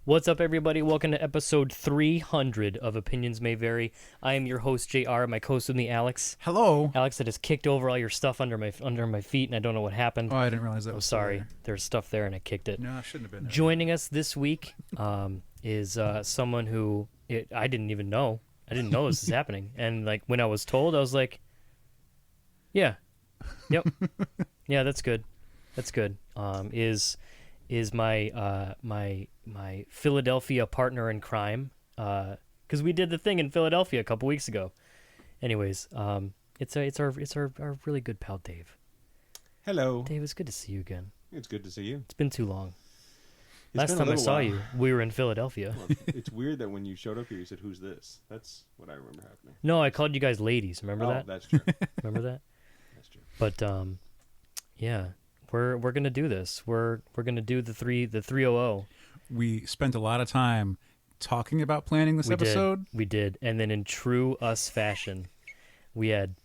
What's up, everybody? Welcome to episode 300 of Opinions May Vary. I am your host, JR. My co-host with me, Alex. Hello. Alex, that has kicked over all your stuff under my feet, and I don't know what happened. Oh, I didn't realize that I'm was sorry. there. There's stuff there, and I kicked it. No, I shouldn't have been there. Joining us this week is someone who I didn't even know. I didn't know this is happening. And like when I was told, I was like, yeah, yep, yeah, that's good. That's good. Is my my Philadelphia partner in crime, because we did the thing in Philadelphia a couple weeks ago. Anyways, it's our really good pal Dave. Hello. Dave, it's good to see you again. It's good to see you. It's been too long. It's Last been a time I little saw while. you, we were in Philadelphia. Well, it's weird that when you showed up here, you said, "Who's this?" That's what I remember happening. No, I called you guys ladies. Remember that? That's true. Remember that? That's true. But yeah, we're gonna do this. We're gonna do the 300. We spent a lot of time talking about planning this episode. We did, and then in true us fashion, we had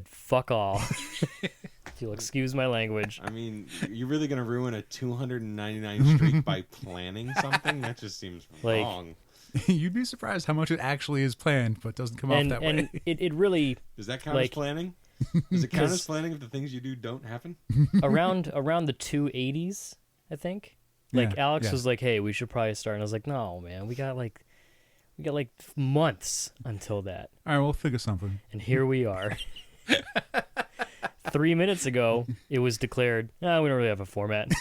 fuck all. If you'll excuse my language. I mean, you're really gonna ruin a 299 streak by planning something? That just seems Like- wrong. You'd be surprised how much it actually is planned, but doesn't come off that way. And it really Does that count as like- planning? Does it count as 'Cause- planning if the things you do don't happen? around the 280s, I think. Like Yeah, Alex yeah. was like, "Hey, we should probably start," and I was like, "No, man, we got like months until that." All right, we'll figure something. And here we are. 3 minutes ago, it was declared, we don't really have a format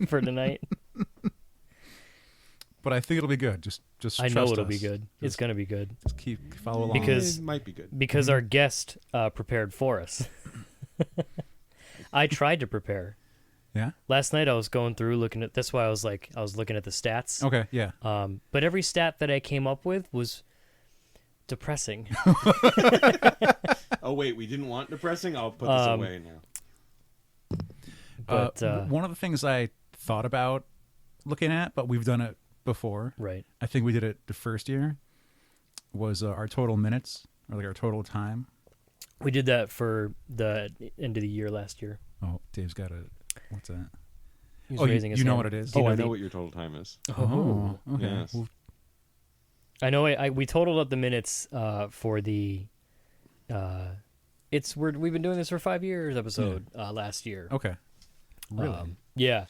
for tonight. But I think it'll be good. Just I know trust it'll us. be good. It's Just- going to be good. Just follow along. Because- It might be good. Because our guest prepared for us. I tried to prepare. Yeah. Last night I was going through looking at, that's why I was looking at the stats. Okay. Yeah. But every stat that I came up with was depressing. Oh wait, we didn't want depressing. I'll put this away now. But one of the things I thought about looking at, but we've done it before. right. I think we did it the first year. Was our total minutes or like our total time? We did that for the end of the year last year. Oh, Dave's got a. What's that? He was Oh, raising his you know hand. what it is? Do you Oh, I the- know what your total time is. Oh. Okay. Yes. Well, I know. We totaled up the minutes for the. We've been doing this for 5 years episode last year. okay. Really? Yeah,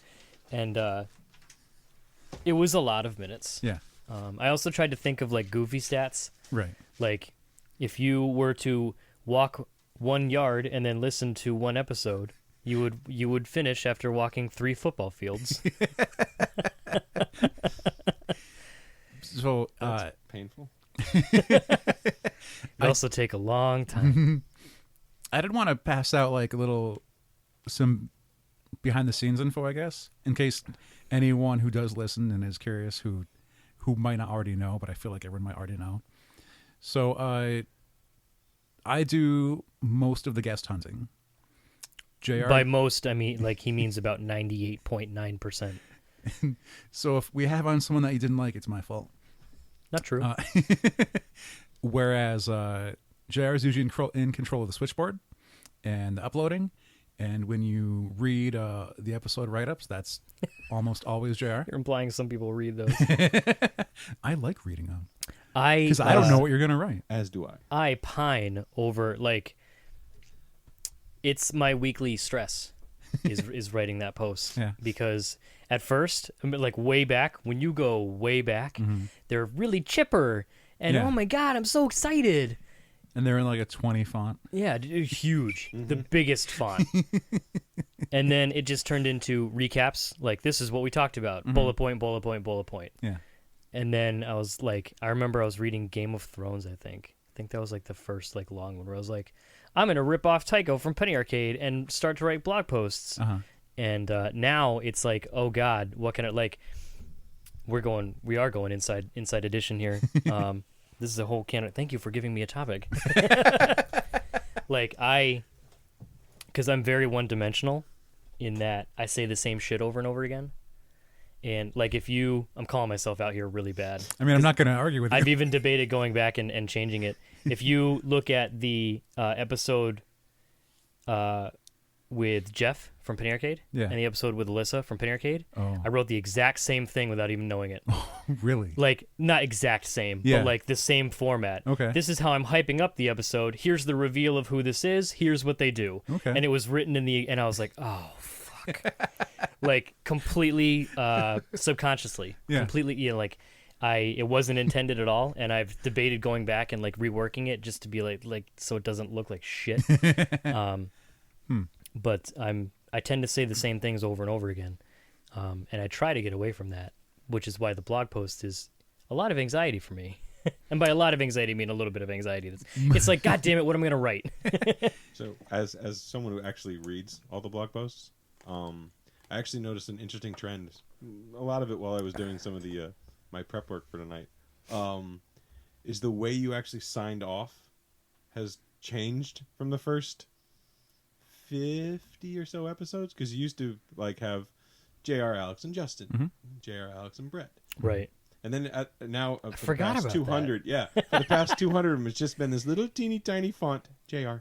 and it was a lot of minutes. Yeah. I also tried to think of like goofy stats, Right. like if you were to walk 1 yard and then listen to one episode, you would finish after walking 3 football fields. So, That's painful. It also take a long time. I did want to pass out like some behind the scenes info, I guess, in case anyone who does listen and is curious who might not already know, but I feel like everyone might already know. So I do most of the guest hunting. JR. By most, I mean like he means about 98.9%. So if we have on someone that you didn't like, it's my fault. Not true. Whereas JR is usually in control of the switchboard and the uploading. And when you read the episode write-ups, that's almost always JR. You're implying some people read those. I like reading them I because I don't know what you're going to write. As do I. I pine over like it's my weekly stress is writing that post. Yeah. Because at first, I mean, like way back, when you go way back, they're really chipper and Yeah. oh my god, I'm so excited. And they're in like a 20 font. Yeah, huge. The biggest font. And then it just turned into recaps, like this is what we talked about. Bullet point, bullet point, bullet point. Yeah. And then I was like, I remember I was reading Game of Thrones, I think that was like the first like long one where I was like, I'm going to rip off Tycho from Penny Arcade and start to write blog posts. Uh-huh. And now it's like, oh God, what can I like? We are going inside edition here. This is a whole can. Thank you for giving me a topic. Because I'm very one dimensional in that I say the same shit over and over again. And like I'm calling myself out here really bad. I mean, I'm not going to argue with you. I've even debated going back and changing it. If you look at the episode with Jeff from Penny Arcade Yeah. and the episode with Alyssa from Penny Arcade, Oh. I wrote the exact same thing without even knowing it. Really? Like, not exact same, Yeah. but like the same format. Okay. This is how I'm hyping up the episode. Here's the reveal of who this is. Here's what they do. Okay. And it was written and I was like, oh, fuck. Like, completely subconsciously. Yeah. Completely, like, it wasn't intended at all. And I've debated going back and like reworking it just to be like, so it doesn't look like shit. But I tend to say the same things over and over again. And I try to get away from that, which is why the blog post is a lot of anxiety for me. And by a lot of anxiety, I mean a little bit of anxiety. It's like, God damn it, what am I going to write? So, as someone who actually reads all the blog posts, I actually noticed an interesting trend. A lot of it while I was doing some of the my prep work for tonight, is the way you actually signed off has changed from the first 50 or so episodes, because you used to like have JR, Alex, and Justin, JR, Alex, and Brett, Right. and then now for the forgot past about 200, for the past 200, it's just been this little teeny tiny font, JR.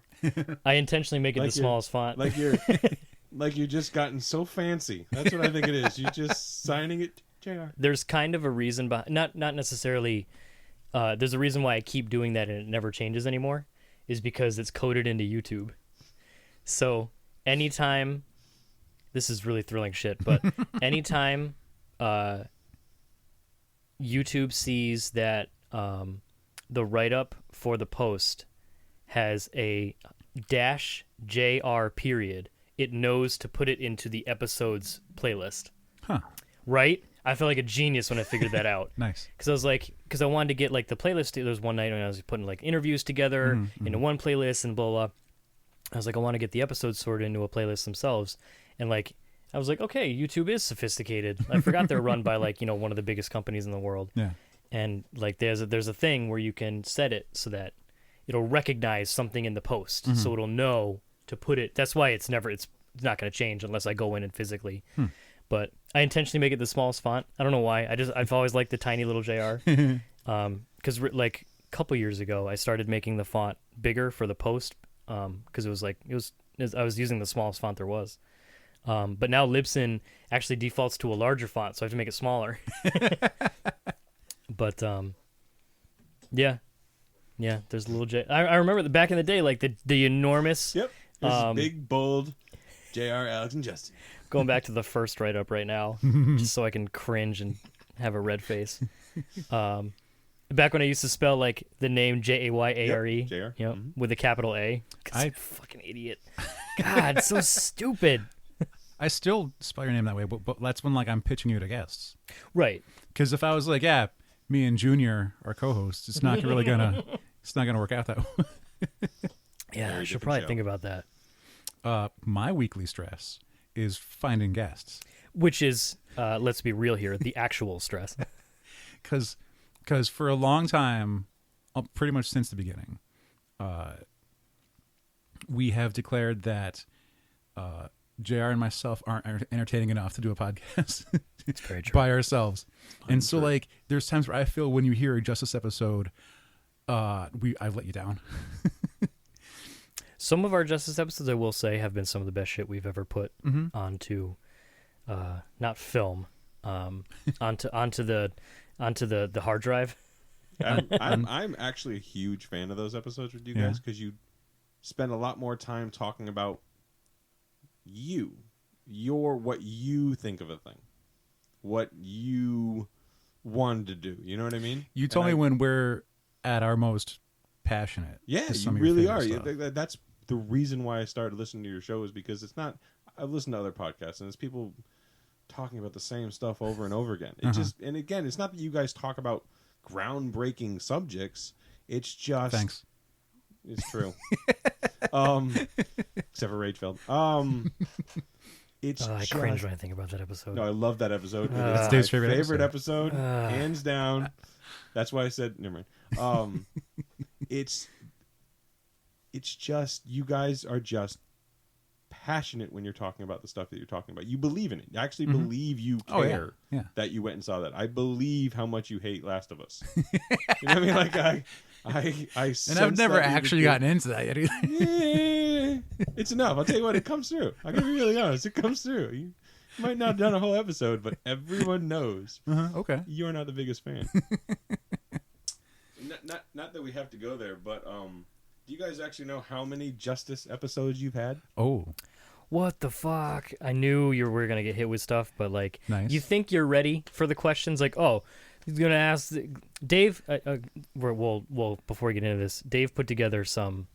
I intentionally make it Like the you're- smallest font. Like you're just gotten so fancy. That's what I think it is. You're just signing it, JR. There's kind of a reason behind, not necessarily. There's a reason why I keep doing that and it never changes anymore, is because it's coded into YouTube. So anytime, this is really thrilling shit, but anytime YouTube sees that the write-up for the post has a -JR period, it knows to put it into the episode's playlist. Huh. Right? I felt like a genius when I figured that out. Nice. Because I wanted to get like the playlist. There was one night when I was putting like interviews together into one playlist and blah, blah. I was like, I want to get the episodes sorted into a playlist themselves. And like, I was like, okay, YouTube is sophisticated. I forgot they're run by like, one of the biggest companies in the world. Yeah. And like, there's a thing where you can set it so that it'll recognize something in the post. So it'll know to put it. That's why it's not going to change unless I go in and physically. But I intentionally make it the smallest font. I don't know why. I've always liked the tiny little JR. Because like a couple years ago, I started making the font bigger for the post. Because I was using the smallest font there was. But now Libsyn actually defaults to a larger font, so I have to make it smaller. But yeah, there's a little J. I remember back in the day, like the enormous. Yep. There's big, bold JR, Alex, and Justin. Going back to the first write-up right now, just so I can cringe and have a red face. Back when I used to spell like the name Jayare, Yep, JR. with a capital A. 'Cause I- I'm a fucking idiot. God, so stupid. I still spell your name that way, but that's when like I'm pitching you to guests. Right. Because if I was like, yeah, me and Junior are co-hosts, it's not really gonna work out that way. Yeah, Very I should different probably show. think about that. My weekly stress is finding guests. Which is, let's be real here, the actual stress. Because for a long time, pretty much since the beginning, we have declared that JR and myself aren't entertaining enough to do a podcast It's very true. by ourselves. And so, like, there's times where I feel when you hear a Justice episode, I've let you down. Some of our Justice episodes, I will say, have been some of the best shit we've ever put onto, not film, onto the hard drive. I'm actually a huge fan of those episodes with you Yeah. guys, because you spend a lot more time talking about what you think of a thing, what you wanted to do. You know what I mean? You told me when we're at our most passionate. Yeah, is you some of your really favorite are. stuff. That's the reason why I started listening to your show, is because it's not. I've listened to other podcasts, and it's people talking about the same stuff over and over again. It just, and again, it's not that you guys talk about groundbreaking subjects. It's just. Thanks. It's true. Except for Ragefeld. It's I cringe when I think about that episode. No, I love that episode. That's It's Dave's my favorite episode, hands down. That's why I said never mind. It's just, you guys are just passionate when you're talking about the stuff that you're talking about. You believe in it. You actually believe you care Oh, yeah. that you went and saw that. I believe how much you hate Last of Us. You know what I mean? Like I And sense I've never that actually gotten into that yet either. Yeah, it's enough. I'll tell you what, it comes through. I gotta be really honest. It comes through. You might not have done a whole episode, but everyone knows Okay. you're not the biggest fan. not that we have to go there, but do you guys actually know how many Justice episodes you've had? Oh, What the fuck? I knew you were gonna get hit with stuff, but like, Nice. you think you're ready for the questions? Like, oh, he's gonna ask Dave. Well, before we get into this, Dave put together some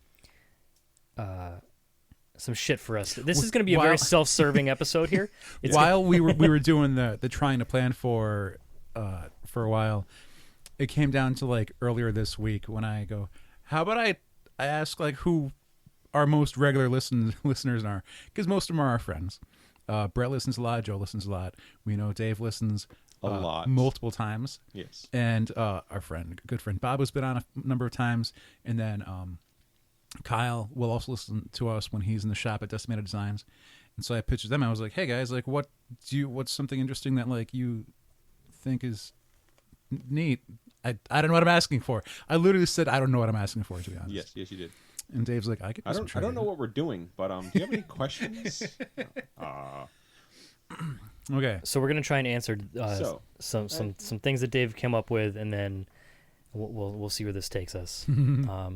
shit for us. This is gonna be a very self-serving episode here. It's while we were doing the trying to plan for a while, it came down to like earlier this week when I go, how about I ask like who our most regular listeners are, because most of them are our friends. Brett listens a lot. Joe listens a lot. We know Dave listens A lot. multiple times. Yes. And our good friend Bob has been on a number of times. And then Kyle will also listen to us when he's in the shop at Decimated Designs. And so I pitched them. I was like, hey guys, like what's something interesting that like you think is neat? I don't know what I'm asking for. I literally said I don't know what I'm asking for, to be honest. Yes, you did. And Dave's like, I don't know what we're doing, but do you have any questions? Okay. So we're gonna try and answer some things that Dave came up with, and then we'll see where this takes us.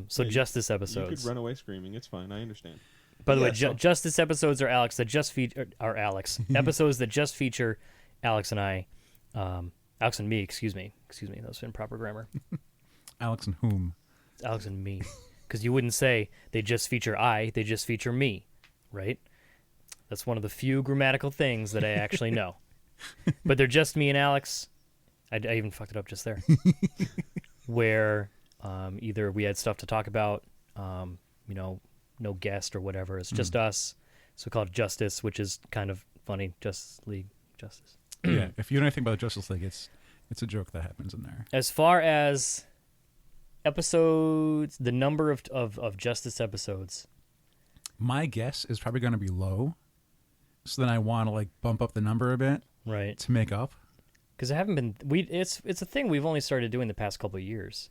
So Yeah, Justice You episodes. could run away screaming. It's fine. I understand. By the way, so- Justice episodes are Alex that just feature episodes that just feature Alex and I, Alex and me. Excuse me. That was improper grammar. Alex and whom? Alex and me, because you wouldn't say they just feature I. They just feature me, right? That's one of the few grammatical things that I actually know. But they're just me and Alex. I even fucked it up just there. Where either we had stuff to talk about, no guest or whatever. It's just us. So we call it Justice, which is kind of funny. Justice League Justice. Yeah. If you know anything about the Justice League, it's a joke that happens in there. As far as episodes, the number of Justice episodes. My guess is probably going to be low. So then I want to like bump up the number a bit, Right. to make up. Because it haven't been it's a thing we've only started doing the past couple of years.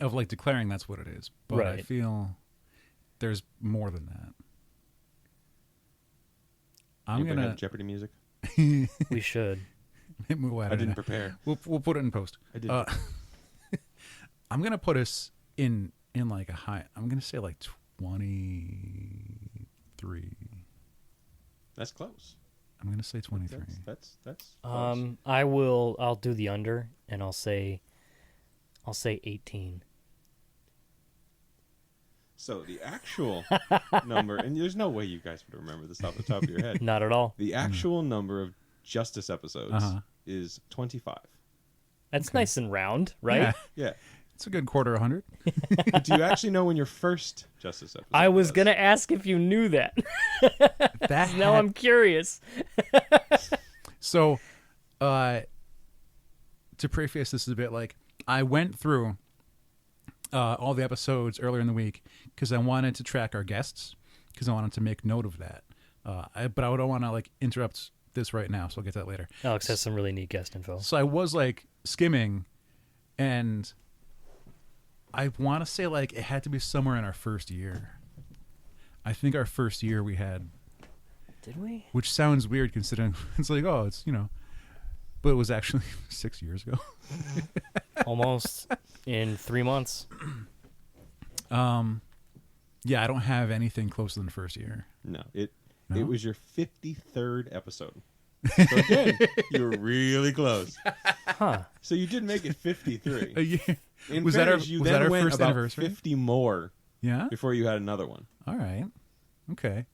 Of like declaring that's what it is. But I Right. feel there's more than that. I'm Anybody gonna have Jeopardy music? We should. move out I of didn't that. prepare. We'll put it in post. I did. I'm gonna put us in like a high. I'm gonna say like 23. That's close. I'm gonna say 23. That's close. I'll do the under, and I'll say 18. So the actual number, and there's no way you guys would remember this off the top of your head. Not at all. The actual number of Justice episodes is 25. That's nice and round, right? Yeah, Yeah. it's a good quarter 100. Do you actually know when your first Justice episode I was gonna ask if you knew that. That Now I'm curious. So, to preface this a bit, like I went through all the episodes earlier in the week because I wanted to track our guests because I wanted to make note of that. But I don't want to like interrupt this right now, so I'll get to that later. Alex has some really neat guest info. So I was like skimming, and I want to say like it had to be somewhere in our first year. I think our first year we had, Did we? which sounds weird considering it's like, oh, it's, but it was actually 6 years ago. Almost in 3 months. Yeah, I don't have anything closer than the first year. No, it No? was your 53rd episode. So again, you were really close. Huh. So you did make it 53. A year. In Was that our- fairness, you was then that our went first about anniversary? 50 more Yeah? before you had another one. All right. Okay.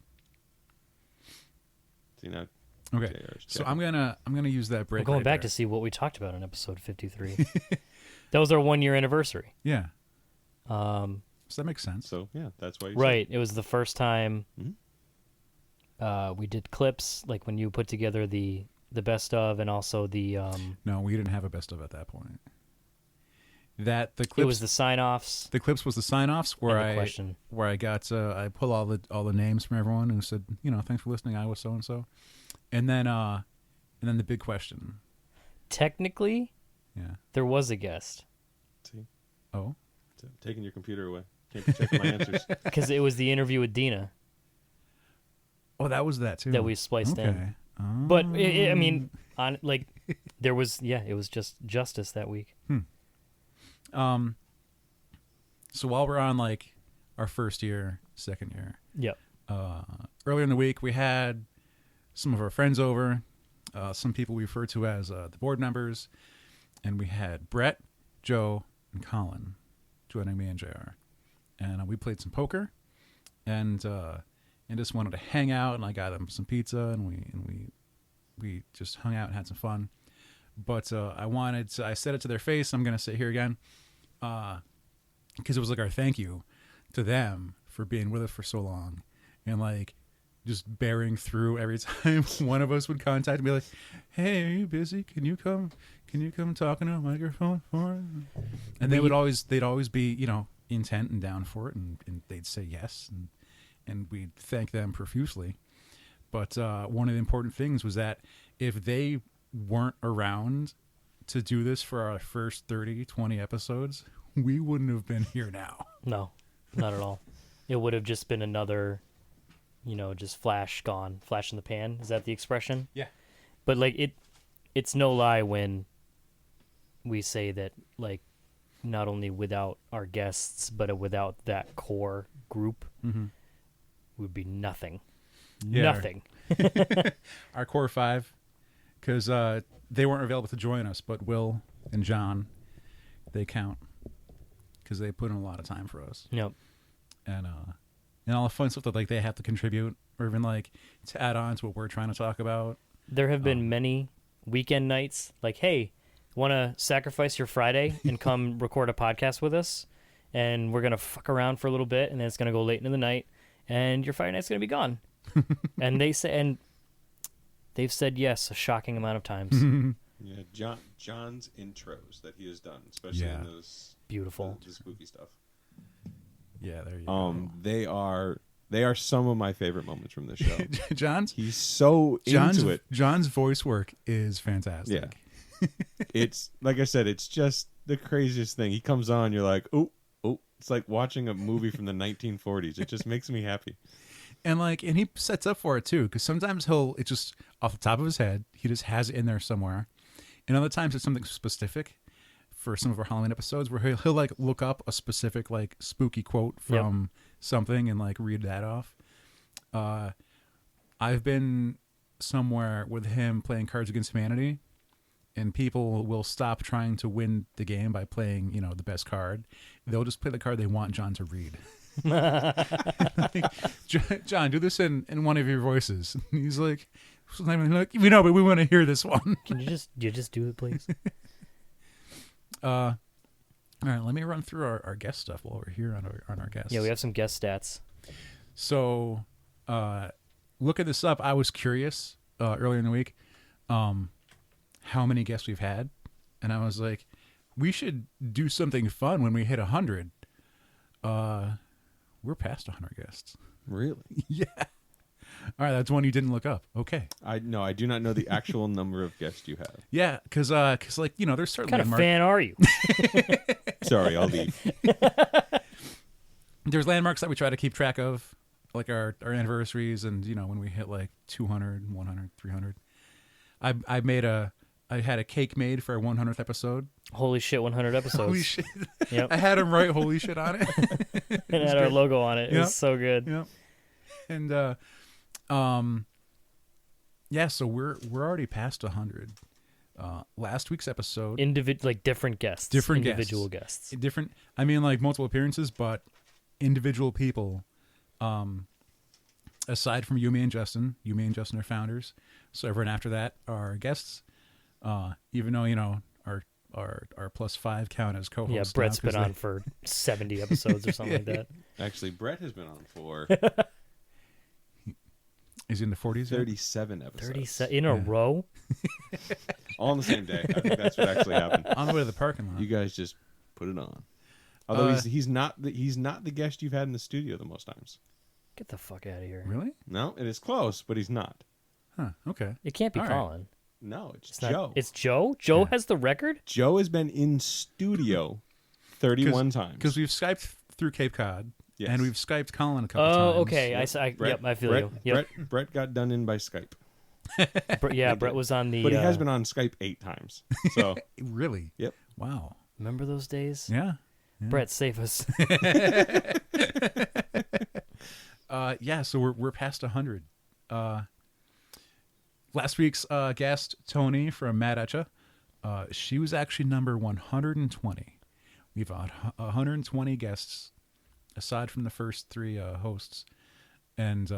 See now, Okay. JR's So checking. I'm gonna use that break. We're going right back there. to see what we talked about in episode 53. That was our 1 year anniversary. Yeah. Um, So that makes sense. So yeah, that's why. You right. It was the first time Mhm. we did clips, like when you put together the best of, and also the No, we didn't have a best of at that point. The it clips was the sign offs. the clips was the sign-offs where And the I question. where I got I pull all the names from everyone who said, thanks for listening, I was so and so. And then the big question. Technically, Yeah. there was a guest. See, Oh, so I'm taking your computer away. Can't be checking my answers. Because it was the interview with Dina oh, that was that too. that we spliced in. Okay. But I mean, on like, there was it was just justice that week. So while we're on like our first year, second year, Yep. earlier in the week we had some of our friends over, some people we refer to as the board members, and we had Brett, Joe, and Colin joining me and JR, and we played some poker, and just wanted to hang out, and I got them some pizza, and we just hung out and had some fun. But I said it to their face. I'm gonna say it here again, because it was like our thank you to them for being with us for so long, and like just bearing through every time one of us would contact and be like, "Hey, are you busy? Can you come talk into a microphone for us?" And they'd always be intent and down for it, and they'd say yes, and we'd thank them profusely. But one of the important things was that if they weren't around to do this for our first 30, 20 episodes, we wouldn't have been here now. No, not at all. It would have just been another, just flash in the pan. Is that the expression? Yeah. But like it's no lie when we say that, like, not only without our guests, but without that core group, would be nothing. Yeah. Nothing. Our core five, because they weren't available to join us, but Will and John, they count because they put in a lot of time for us. Yep. And all the fun stuff that like they have to contribute, or even like to add on to what we're trying to talk about. There have been many weekend nights like, hey, want to sacrifice your Friday and come record a podcast with us? And we're going to fuck around for a little bit, and then it's going to go late into the night, and your Friday night's going to be gone. And they've said yes a shocking amount of times. Yeah, John's intros that he has done, especially in those Beautiful, the spooky stuff. Yeah, there you go. They are some of my favorite moments from this show. He's so into it. John's voice work is fantastic. Yeah. It's like I said, it's just the craziest thing. He comes on, you're like, oh, it's like watching a movie from the 1940s. It just makes me happy. And he sets up for it too, because sometimes it's just off the top of his head, he just has it in there somewhere. And other times it's something specific for some of our Halloween episodes where he'll like look up a specific like spooky quote from something and like read that off. I've been somewhere with him playing Cards Against Humanity, and people will stop trying to win the game by playing, the best card. They'll just play the card they want John to read. John, do this in one of your voices. And he's like, we know, but we want to hear this one. Can you just do it, please? All right, let me run through our guest stuff while we're here on our guests. Yeah, we have some guest stats. So, looking this up, I was curious earlier in the week how many guests we've had, and I was like, we should do something fun when we hit 100. We're past 100 guests. Really? Yeah. All right, that's one you didn't look up. Okay. I do not know the actual number of guests you have. Yeah, because there's certain What kind of fan are you? Sorry, I'll leave. There's landmarks that we try to keep track of, like our anniversaries, and when we hit like 200, 100, 300. I had a cake made for our 100th episode. Holy shit, 100 episodes. Holy shit. Yep. I had him write holy shit on it. And it had our logo on it. It was so good. Yep. And so we're already past 100. Last week's episode, different guests. Individual guests. Different, I mean like multiple appearances, but individual people. Aside from me and Justin are founders. So everyone after that are guests. Even though, our plus 5 count as co-hosts. Yeah, Brett's been on for 70 episodes or something like that. Actually, Brett has been on for... Is he in the 40s? 37 episodes. 37 in a row? All on the same day. I think that's what actually happened. On the way to the parking lot. You guys just put it on. Although he's not the guest you've had in the studio the most times. Get the fuck out of here. Really? No, it is close, but he's not. Huh, okay. It can't be All Colin. Right. No, it's Not, Joe. it's Joe? Joe has the record? Joe has been in studio 31 times. Because we've Skyped through Cape Cod, Yes. and we've Skyped Colin a couple times. Oh, okay. Brett- I feel Brett, you. Yep. Brett got done in by Skype. Brett was on the. But he has been on Skype 8 times. So, Really? Yep. Wow. Remember those days? Yeah. Brett, save us. Yeah, so we're past 100. Last week's guest, Tony from Mad Etcha, she was actually number 120. We've had 120 guests, aside from the first 3 hosts, and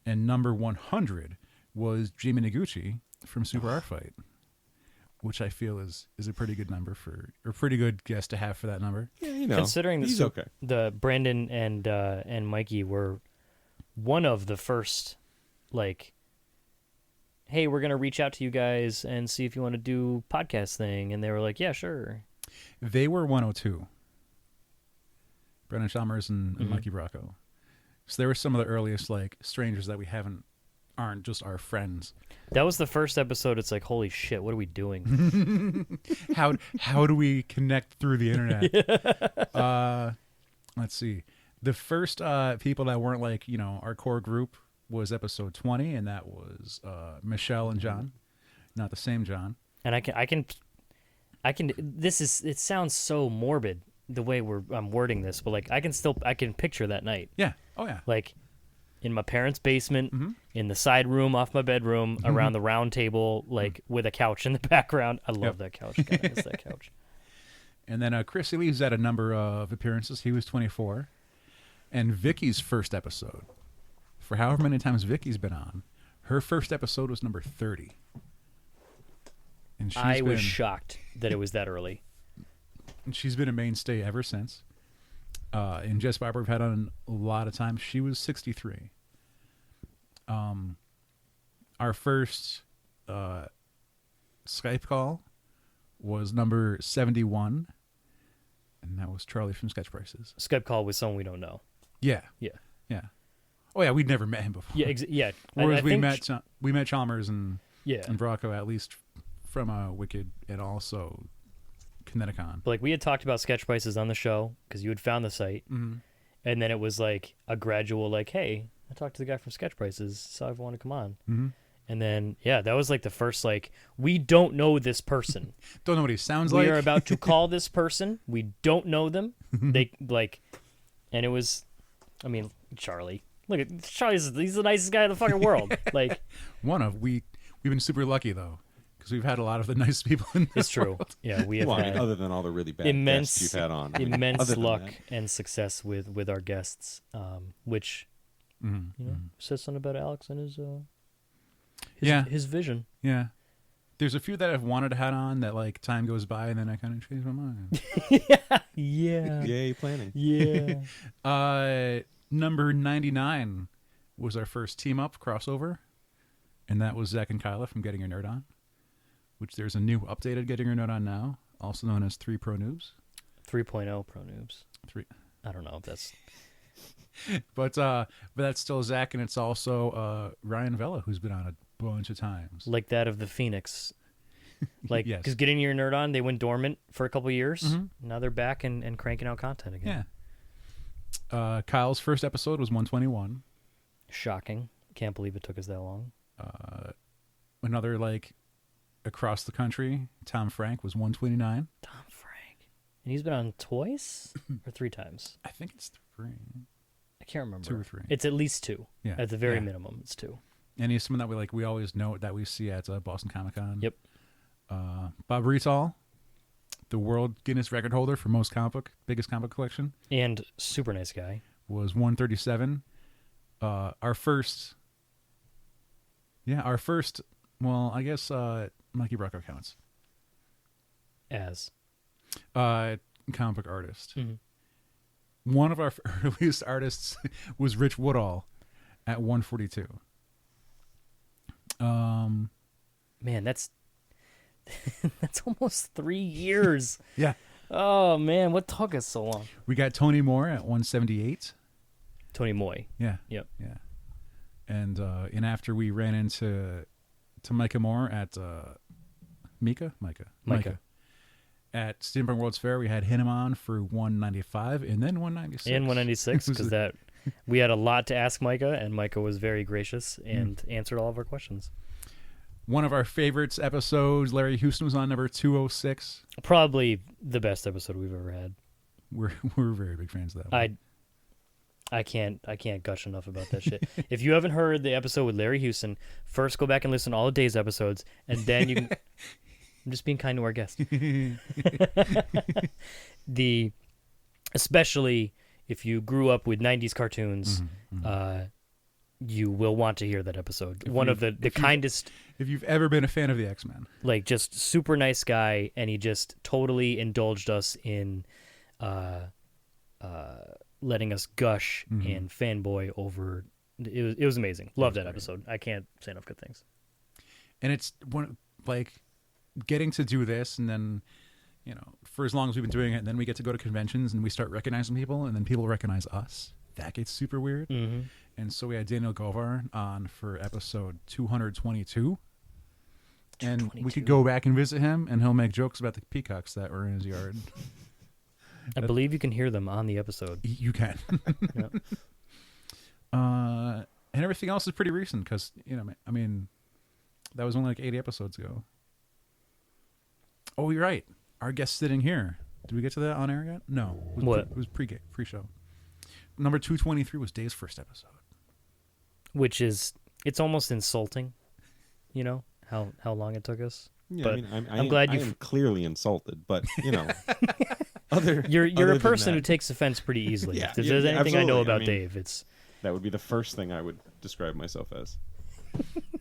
number 100 was Jamie Noguchi from Super Art Fight, which I feel is a pretty good number or pretty good guest to have for that number. yeah, Considering he's okay. the Brandon and Mikey were one of the first, like, hey, we're gonna reach out to you guys and see if you want to do podcast thing, and they were like, yeah, sure. They were 102. Brennan Chalmers and Mikey Bracco. So they were some of the earliest like strangers that we aren't just our friends. That was the first episode. It's like, holy shit, what are we doing? How do we connect through the internet? Let's see. The first people that weren't like, our core group was episode 20, and that was Michelle and John. Not the same John. And I can. It sounds so morbid the way I'm wording this, but like I can picture that night. Yeah. Oh yeah. Like in my parents' basement, in the side room off my bedroom, around the round table, like with a couch in the background. I love that couch. God, I miss that couch. And then Chris Lee's had a number of appearances. He was 24. And Vicky's first episode, for however many times Vicky's been on, her first episode was number 30. And I was shocked that it was that early. And she's been a mainstay ever since. And Jess Barber we've had on a lot of times. She was 63. Our first Skype call was number 71. And that was Charlie from Sketch Prices. Skype call with someone we don't know. Yeah. Yeah. Yeah. Oh, yeah, we'd never met him before. Yeah, yeah. Whereas I we think met Chalmers and yeah. and Bracco, at least from Wicked and also Kineticon. But like we had talked about Sketch Prices on the show because you had found the site, and then it was like a gradual like, hey, I talked to the guy from Sketch Prices, saw if I want to come on, and then yeah, that was like the first like we don't know this person, Don't know what he sounds we like. are about to call this person, we don't know them, they like, and it was, I mean Charlie. Look at Charlie's. He's the nicest guy in the fucking world. Like We've been super lucky though, because we've had a lot of the nice people in this it's true. world. Yeah, we have Well, I had mean, other than all the really bad immense guests you've had on. immense other than luck that. and success with our guests, which says something about Alex and his vision. Yeah. There's a few that I've wanted to have on that like time goes by and then I kind of change my mind. Yeah. Yay, planning. Yeah. Number 99 was our first team up crossover, and that was Zach and Kyla from Getting Your Nerd On, which there's a new updated Getting Your Nerd On now, also known as 3 Pro Noobs. 3.0 Pro Noobs. 3. I don't know if that's But that's still Zach, and it's also Ryan Vella, who's been on a bunch of times. like that of the Phoenix. Like, Yes. because Getting Your Nerd On, they went dormant for a couple years. Now they're back and cranking out content again. Yeah. Kyle's first episode was 121. Shocking. Can't believe it took us that long. Another like across the country, Tom Frank was 129. Tom Frank. And he's been on twice or 3 times. I think it's 3. I can't remember. 2 or 3. It's at least 2. Yeah. At the very Yeah. minimum, it's 2. And he's someone that we always know that we see at Boston Comic Con. Yep. Bob Rital, the world Guinness record holder for biggest comic book collection, And super nice guy. was 137. Our first. Well, I guess Mikey Bracco counts. As. Comic book artist. One of our earliest artists was Rich Woodall at 142. Man, that's that's almost 3 years. Yeah. Oh man, what took us so long? We got Tony Moore at 178. Tony Moy. Yeah. Yep. Yeah. And after we ran into Micah Moore at Micah. at Steampunk World's Fair, we had him on for 195 and then 196. And 196, because we had a lot to ask Micah, and Micah was very gracious and answered all of our questions. One of our favorites episodes, Larry Houston was on number 206. Probably the best episode we've ever had. We're very big fans of that one. I can't gush enough about that shit. If you haven't heard the episode with Larry Houston, first go back and listen to all of Dave's episodes, and then you can... I'm just being kind to our guest. Especially if you grew up with 90s cartoons, you will want to hear that episode. One of the kindest... If you've ever been a fan of the X-Men. Like, just super nice guy, and he just totally indulged us in letting us gush and fanboy over... It was amazing. Love that episode. I can't say enough good things. And it's getting to do this, and then, for as long as we've been doing it, and then we get to go to conventions and we start recognizing people, and then people recognize us. That gets super weird. Mm-hmm. And so we had Daniel Govar on for episode 222. And we could go back and visit him, and he'll make jokes about the peacocks that were in his yard. I believe you can hear them on the episode. You can. Yep. And everything else is pretty recent because, that was only like 80 episodes ago. Oh, you're right. Our guest sitting here. Did we get to that on air yet? No. It was pre-show. Number 223 was Dave's first episode. Which is, it's almost insulting, how long it took us. Yeah, but I'm glad I am clearly insulted, but you're a person who takes offense pretty easily. Yeah, if there's anything I know about I mean, Dave, it's that would be the first thing I would describe myself as.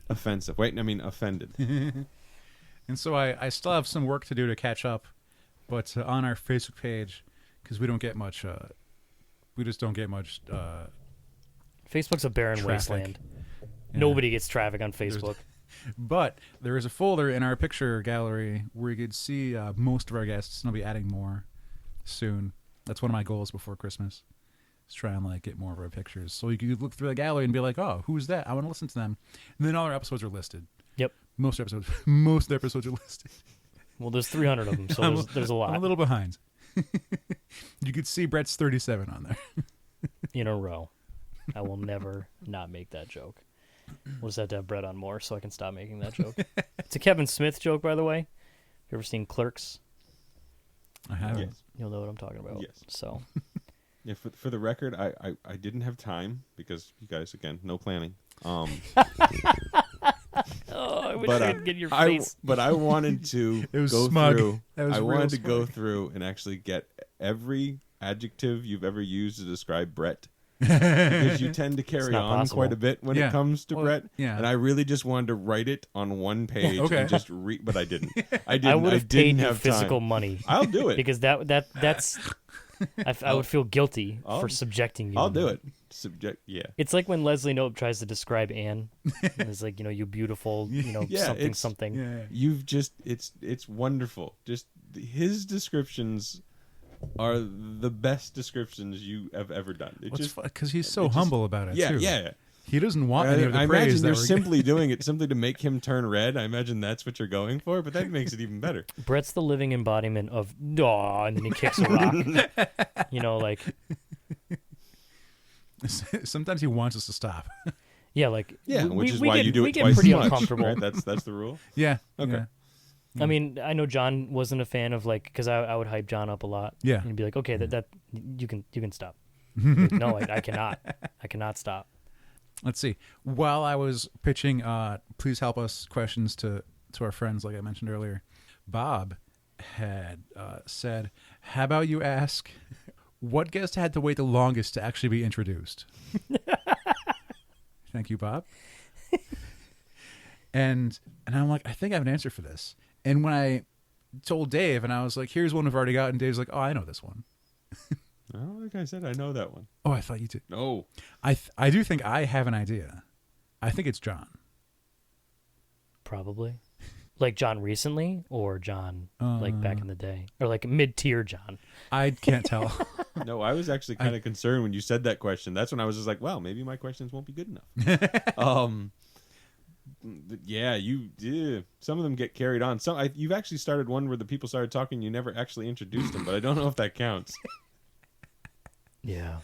Offensive. Offended. And so I still have some work to do to catch up, but on our Facebook page, because we don't get much, we just don't get much. Facebook's a barren traffic. wasteland. Yeah. Nobody gets traffic on Facebook. But there is a folder in our picture gallery where you could see most of our guests, and I'll be adding more soon. That's one of my goals before Christmas. Is try and get more of our pictures, so you could look through the gallery and be like, "Oh, who's that? I want to listen to them." And then all our episodes are listed. Yep. Most of the episodes are listed. Well, there's 300 of them, so there's a lot. I'm a little behind. You could see Brett's 37 on there. In a row. I will never not make that joke. We'll just have to have Brett on more so I can stop making that joke. It's a Kevin Smith joke, by the way. You ever seen Clerks? I haven't. Yes. You'll know what I'm talking about. Yes. So. Yeah, for the record, I didn't have time because you guys, again, no planning. I wish I could get your face. But I wanted to It was go smug. through. That was I real wanted to go smug. through and actually get every adjective you've ever used to describe Brett. Because you tend to carry not on possible. quite a bit when it comes to Brett. Yeah. And I really just wanted to write it on one page Okay. and just read, but I didn't. I would have didn't paid you have physical time. money. I'll do it. Because that's I would feel guilty I'll- for subjecting you. I'll to do that. it. Yeah. It's like when Leslie Knope tries to describe Anne. It's like, you beautiful, Yeah, something, it's- something. Yeah. You've just it's wonderful. Just his descriptions are the best descriptions you have ever done. It just Because he's so it just- humble about it, too. yeah. He doesn't want any of the I praise imagine that they're we're simply doing it simply to make him turn red. I imagine that's what you're going for, but that makes it even better. Brett's the living embodiment of "Aw," and then he kicks a rock. Like Sometimes he wants us to stop. yeah, Which is we why get, you do we it get twice pretty as much. uncomfortable. Right? That's the rule. Yeah. Okay. Yeah. I mean, I know John wasn't a fan of because I would hype John up a lot. Yeah. And he'd be like, okay, that you can stop. Like, no, I cannot stop. Let's see. While I was pitching please help us questions to our friends, like I mentioned earlier, Bob had said, how about you ask what guest had to wait the longest to actually be introduced? Thank you, Bob. And I'm like, I think I have an answer for this. And when I told Dave, and I was like, here's one we've already got, and Dave's like, oh, I know this one. Oh, like I said, I know that one. Oh, I thought you did. No. I do think I have an idea. I think it's John. Probably. Like John recently, or John like back in the day, or like mid-tier John. I can't tell. No, I was actually kind of concerned when you said that question. That's when I was just like, well, maybe my questions won't be good enough. Yeah, some of them get carried on. You've actually started one where the people started talking. You never actually introduced them, but I don't know if that counts. Yeah.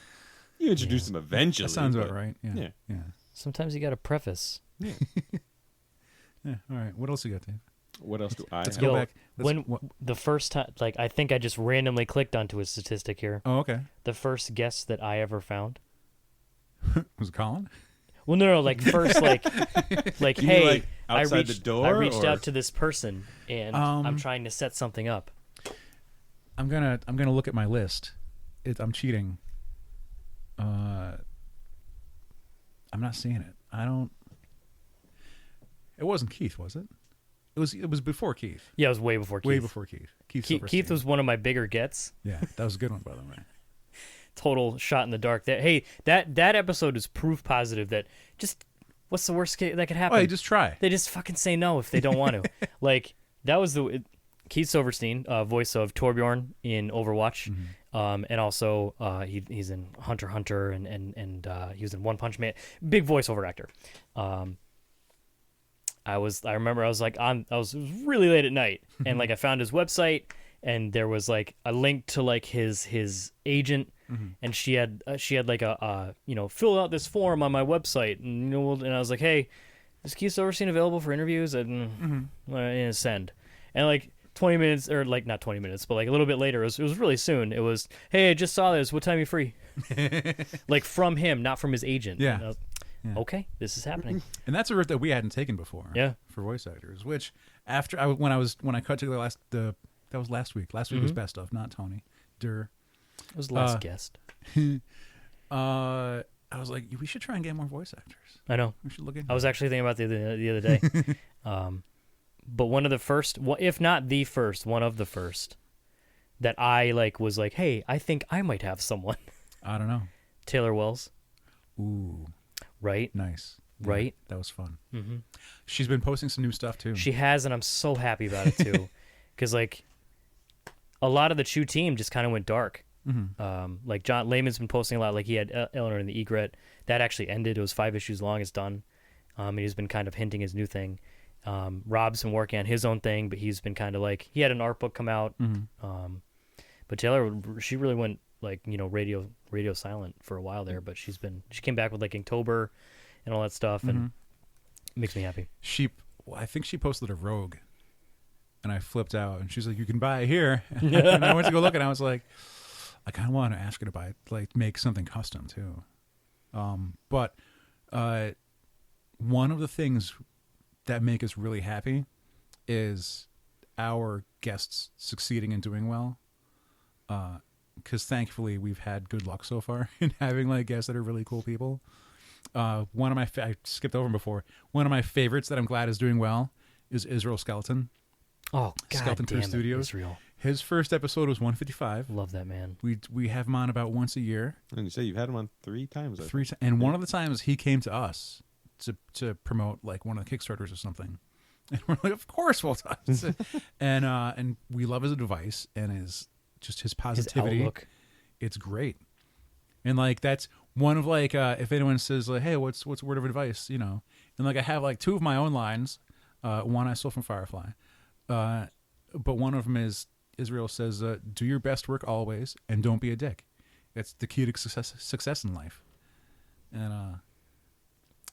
You introduced them eventually. That sounds about right. Yeah. Yeah. Sometimes you got to preface. Yeah. Yeah. All right. What else you got, Dave? What else do I Let's have? go back. The first time, like, I think I just randomly clicked onto a statistic here. Oh, okay. The first guest that I ever found. Was it Colin? Well, no, like first, like, You hey, mean, like, I outside reached, the door, I reached or- out to this person, and I'm trying to set something up. I'm gonna look at my list. I'm cheating. I'm not seeing it. I don't. It wasn't Keith, was it? It was before Keith. Yeah, it was way before Keith. Way before Keith. Keith was one of my bigger gets. Yeah, that was a good one, by the way. Total shot in the dark. That episode is proof positive that just what's the worst that could happen? Oh, you just try. They just fucking say no if they don't want to. Like that was Keith Silverstein, voice of Torbjorn in Overwatch, and also he's in Hunter x Hunter and he was in One Punch Man. Big voiceover actor. I remember I was really late at night and like I found his website and there was like a link to like his agent. And she had like a fill out this form on my website, and and I was like, hey, is Keith Silverstein available for interviews? And send, and like 20 minutes or like not 20 minutes, but like a little bit later, it was really soon. It was, hey, I just saw this. What time are you free? Like from him, not from his agent. Yeah. And okay, this is happening. And that's a route that we hadn't taken before. Yeah. For voice actors, which after when I cut to that was last week. Last week was best of, not Tony. It was the last guest. I was like, we should try and get more voice actors. I know. We should look into I was actually thinking about the other day. But one of the first, if not the first, one of the first that I like was like, hey, I think I might have someone. I don't know. Taylor Wells. Ooh, Right? nice. Right? Yeah, that was fun. Mm-hmm. She's been posting some new stuff too. She has, and I'm so happy about it too. Because like a lot of the Chew team just kind of went dark. Like John Lehman's been posting a lot. Like he had Eleanor and the Egret. That actually ended. It was 5 issues long. It's done. And he's been kind of hinting his new thing. Rob's been working on his own thing, but he's been kind of like, he had an art book come out. But Taylor, she really went like, radio silent for a while there, but she came back with like Inktober and all that stuff. And it makes me happy. I think she posted a Rogue and I flipped out and she's like, you can buy it here. And I went to go look and I was like, I kind of want to ask her to buy it, like make something custom too. But one of the things that make us really happy is our guests succeeding and doing well. Because thankfully we've had good luck so far in having like guests that are really cool people. One of my I skipped over him before. One of my favorites that I'm glad is doing well is Israel Skeleton. Oh, God Skeleton damn Crew Studios. Israel. His first episode was 155. Love that man. We have him on about once a year. And you say you've had him on 3 times. And one of the times he came to us to promote like one of the Kickstarters or something. And we're like, of course we'll talk. And we love his advice and his positivity. His outlook. It's great. And like that's one of like if anyone says like, hey, what's a word of advice, and like I have like 2 of my own lines. One I stole from Firefly. But one of them is Israel says, do your best work always and don't be a dick. That's the key to success in life. And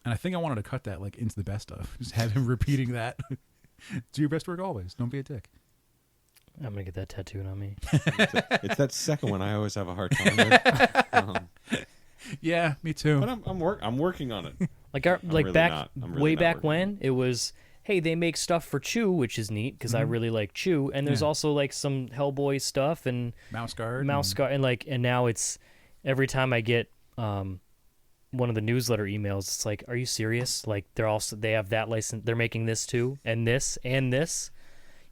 I think I wanted to cut that like into the best of. Just have him repeating that. Do your best work always. Don't be a dick. I'm going to get that tattooed on me. It's that second one I always have a hard time with. Yeah, me too. But I'm working on it. Like really back not. I'm really way not back working when it was, hey, they make stuff for Chew, which is neat because I really like Chew, and there's also like some Hellboy stuff and Mouse Guard, and now it's every time I get one of the newsletter emails, it's like, are you serious? Like they have that license, they're making this too, and this and this.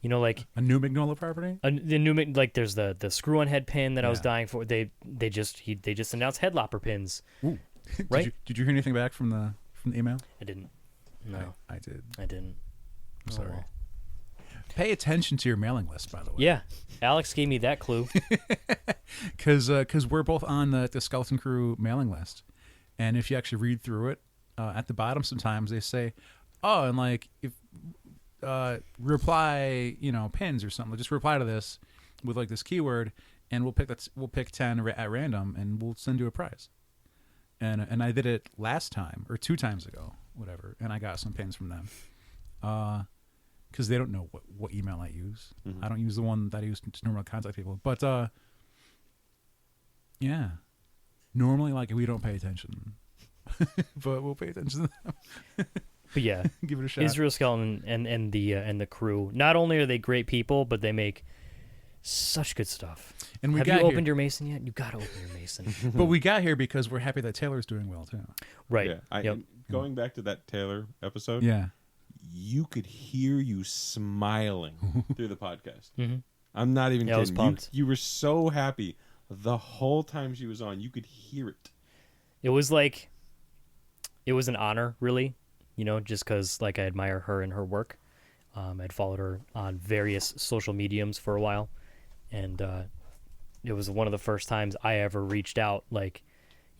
Like a new Magnolia property. The new like there's the screw-on head pin that I was dying for. They just announced headlopper pins. Ooh. Right? Did you hear anything back from the email? I didn't. No, I did. I didn't. I'm sorry. Well. Pay attention to your mailing list, by the way. Yeah, Alex gave me that clue. Because we're both on the Skeleton Crew mailing list, and if you actually read through it, at the bottom sometimes they say, oh, and like if reply, pins or something. Just reply to this with like this keyword, and we'll pick 10 at random, and we'll send you a prize. And I did it last time or 2 times ago, whatever, and I got some pins from them. Because they don't know what email I use. Mm-hmm. I don't use the one that I use to normally contact people. But yeah, normally like we don't pay attention, but we'll pay attention to them. But yeah, give it a shot. Israel Skeleton and the crew. Not only are they great people, but they make such good stuff. And have you opened your Mason yet? You gotta open your Mason. But we got here because we're happy that Taylor's doing well too. Right. Yeah. Going back to that Taylor episode. Yeah. You could hear you smiling through the podcast. Mm-hmm. I'm not even kidding. I was pumped. You were so happy the whole time she was on. You could hear it. It was an honor, really. Just because like I admire her and her work. I'd followed her on various social mediums for a while, and it was one of the first times I ever reached out, like,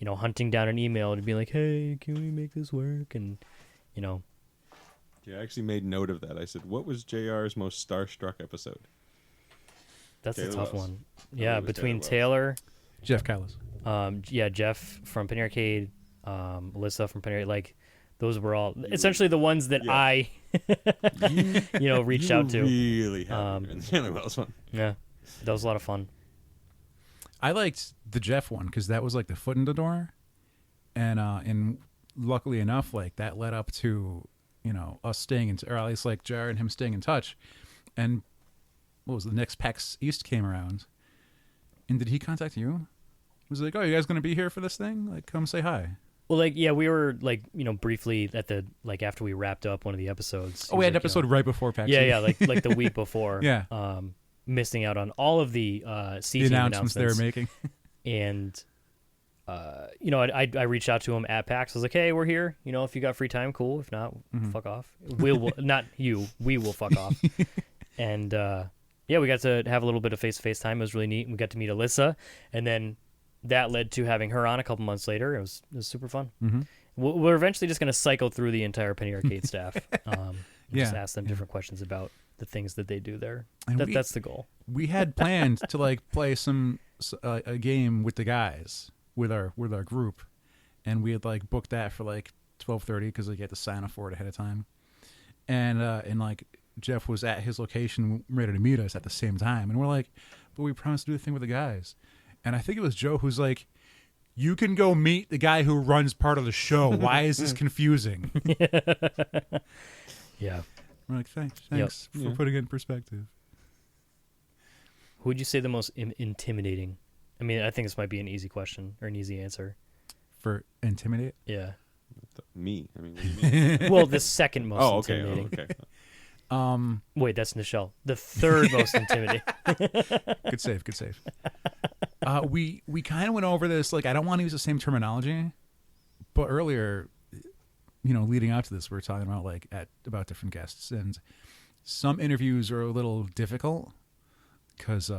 hunting down an email to be like, hey, can we make this work? And Yeah, I actually made note of that. I said, what was JR's most starstruck episode? That's Taylor a tough Wells. one. Yeah, it was between Taylor Jeff Callis. Jeff from Penny Arcade, Alyssa from Penny Arcade, like, those were all essentially the ones that I, reached out to. Really happy in the Taylor Wells one. Yeah, that was a lot of fun. I liked the Jeff one because that was like the foot in the door, and luckily enough, like that led up to us staying in, or at least like JR and him staying in touch. And what was the next PAX East came around, and did he contact you? Was he like, oh, you guys gonna be here for this thing? Like, come say hi. Well, like, yeah, we were like, briefly at the after we wrapped up one of the episodes. Oh, we had an episode right before PAX. Yeah, like the week before. Yeah. Missing out on all of the C-team announcements they were making. And I reached out to him at PAX. I was like, hey, we're here. If you got free time, cool. If not, fuck off. We'll not you. We will fuck off. And we got to have a little bit of face-to-face time. It was really neat. We got to meet Alyssa, and then that led to having her on a couple months later. It was super fun. Mm-hmm. We're eventually just going to cycle through the entire Penny Arcade staff. Just ask them different questions about the things that they do there. That's the goal. We had planned to like play a game with the guys with our group, and we had like booked that for like 12:30 because like, you had to sign up for it ahead of time. And like Jeff was at his location ready to meet us at the same time, and we're like, but we promised to do the thing with the guys. And I think it was Joe who's like, you can go meet the guy who runs part of the show. Why is this confusing? Yeah. We're like, thanks for putting it in perspective. Who would you say the most intimidating? I mean, I think this might be an easy question or an easy answer. For intimidate? Yeah. Me? I mean, what do you mean? Well, the second most intimidating. Okay. Wait, that's Nichelle. The third most intimidating. Good save. We kind of went over this. Like, I don't want to use the same terminology, but earlier, leading up to this, we were talking about about different guests, and some interviews are a little difficult because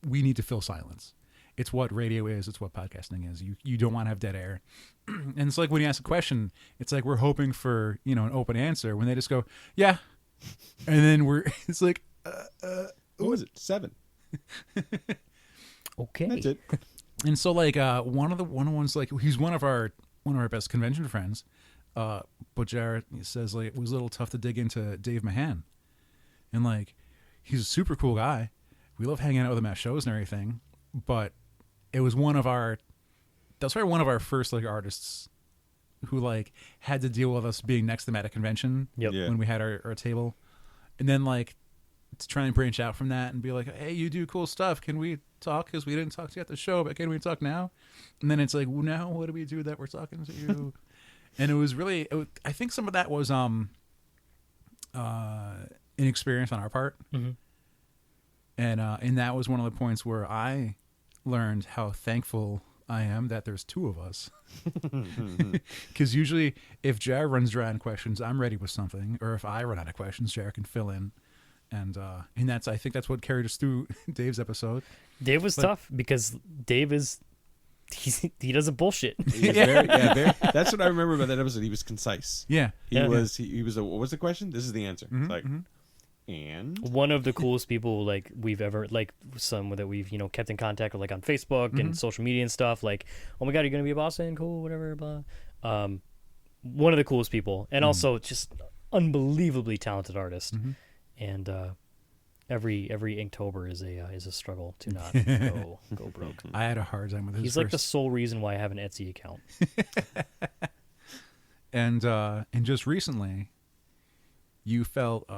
we need to fill silence. It's what radio is. It's what podcasting is. You don't want to have dead air. And it's like when you ask a question, it's like we're hoping for, an open answer when they just go, yeah. And then it's like, what was it? 7. Okay. That's it. And so one of the ones, like, he's one of our best convention friends. But Jared says it was a little tough to dig into Dave Mahan. And like, he's a super cool guy. We love hanging out with him at shows and everything, but it was one of our first artists who had to deal with us being next to them at a convention. Yep. Yeah. When we had our table, and then to try and branch out from that and be like, hey, you do cool stuff. Can we talk? Because we didn't talk to you at the show, but can we talk now? And then it's like, well, now what do we do that we're talking to you? And it was really, I think some of that was inexperience on our part. Mm-hmm. And that was one of the points where I learned how thankful I am that there's 2 of us. Because usually if Jared runs dry on questions, I'm ready with something. Or if I run out of questions, Jared can fill in. And I think that's what carried us through Dave's episode. Dave was tough because Dave is he doesn't bullshit. He was that's what I remember about that episode. He was concise. Yeah. He was. He was. What was the question? This is the answer. Mhm, It's like, mhm. and One of the coolest people like we've ever like some that we've kept in contact with like on Facebook and social media and stuff. Like, oh my god, you're gonna be a Boston, cool, whatever, blah. One of the coolest people, and also just unbelievably talented artist. And every Inktober is a struggle to not go broke. I had a hard time with his. He's like the sole reason why I have an Etsy account. And just recently, you felt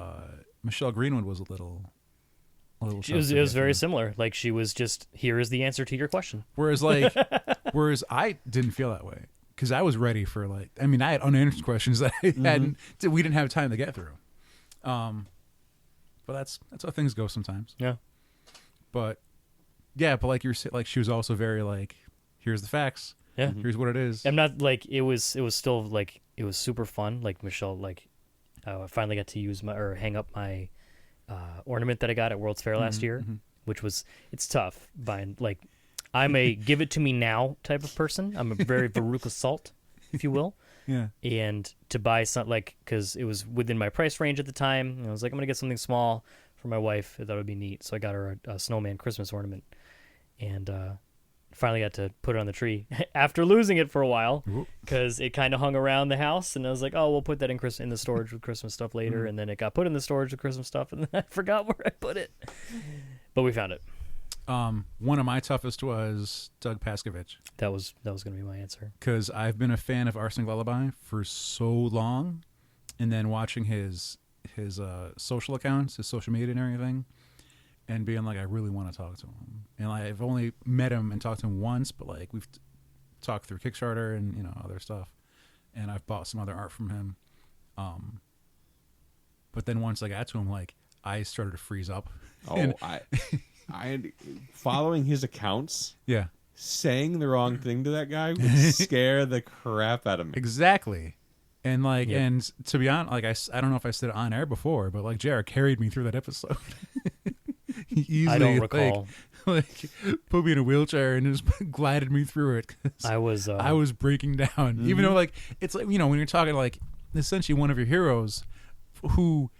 Michelle Greenwood was a little. It was very similar. Like she was just, here is the answer to your question. Whereas I didn't feel that way because I was ready for I had unanswered questions that we didn't have time to get through. But that's how things go sometimes. Yeah. But like you're like she was also very like, here's the facts. Yeah. Here's what it is. I'm not like it was still like it was super fun. Like Michelle, like I finally got to use hang up my ornament that I got at World's Fair last year, which was it's tough buying like I'm a give it to me now type of person. I'm a very Veruca Salt, if you will. Yeah. And to buy something like because it was within my price range at the time, and I was like, I'm gonna get something small for my wife. I thought it would be neat, so I got her a snowman Christmas ornament, and finally got to put it on the tree after losing it for a while because it kind of hung around the house, and I was like, oh, we'll put that in the storage with Christmas stuff later, and then it got put in the storage with Christmas stuff, and then I forgot where I put it, but we found it. One of my toughest was Doug Paskovich. That was going to be my answer. Because I've been a fan of Arsenic Lullaby for so long, and then watching his social accounts, his social media and everything, and being like, I really want to talk to him. And I've only met him and talked to him once, but like we've talked through Kickstarter and other stuff, and I've bought some other art from him. But then once I got to him, like I started to freeze up. Oh, I following his accounts. Yeah. Saying the wrong thing to that guy would scare the crap out of me. Exactly. And and to be honest, like I don't know if I said it on air before, but like Jared carried me through that episode. He easily, I don't recall. Like put me in a wheelchair and just glided me through it. I was breaking down, even though like it's like when you're talking like essentially one of your heroes, who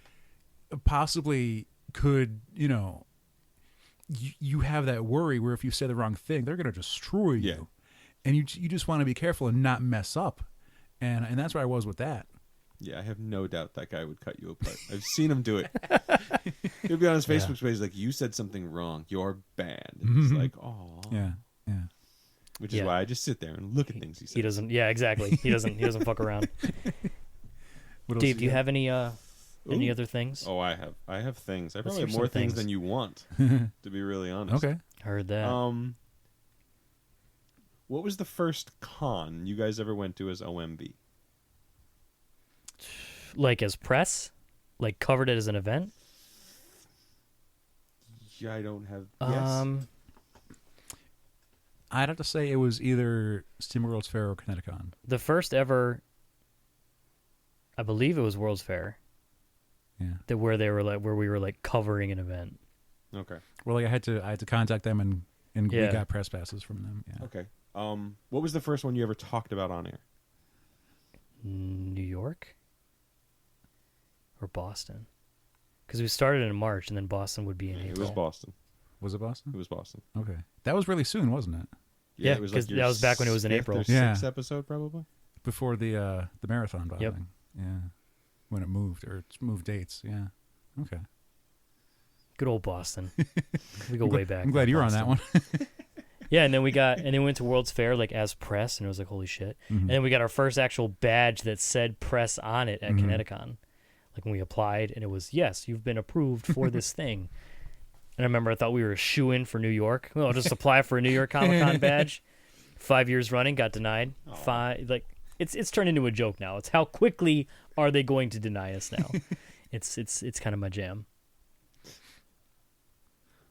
possibly could you have that worry where if you say the wrong thing, they're going to destroy you. Yeah. And you just want to be careful and not mess up. And that's where I was with that. Yeah, I have no doubt that guy would cut you apart. I've seen him do it. He'll be on his Facebook page like, you said something wrong. You're banned. And it's like, oh. Yeah. Which is why I just sit there and look at things he says. He doesn't. Yeah, exactly. He doesn't fuck around. Dave, do you have any other things? Oh, I have things. I Let's probably hear have more some things things. than you want, to be really honest. Okay. Heard that. What was the first con you guys ever went to as OMB? Like as press? Like covered it as an event? Yeah, I don't have. Yes. I'd have to say it was either Steam World's Fair or Connecticut. The first ever, I believe it was World's Fair. Yeah. Where we were like covering an event. Okay. Well, like I had to contact them and we Yeah. got press passes from them. Yeah. Okay. What was the first one you ever talked about on air? New York? Or Boston? Because we started in March and then Boston would be in April. It was Boston. Was it Boston? It was Boston. Okay. That was really soon, wasn't it? Yeah, it was 'cause your that was back when it was in fifth April. or Yeah. sixth episode, probably. Before the marathon Yep. thing. Yeah. When it moved or it's moved dates. Yeah. Okay. Good old Boston. We go way back. I'm glad you were on that one. Yeah, and then we went to World's Fair like as press, and it was like holy shit. And then we got our first actual badge that said press on it at Connecticut. Like when we applied, and it was yes, you've been approved for this thing. And I remember I thought we were a shoe-in for New York. Well, I'll just apply for a New York Comic-Con badge. 5 years running, got denied. It's turned into a joke now. It's how quickly are they going to deny us now? It's kind of my jam.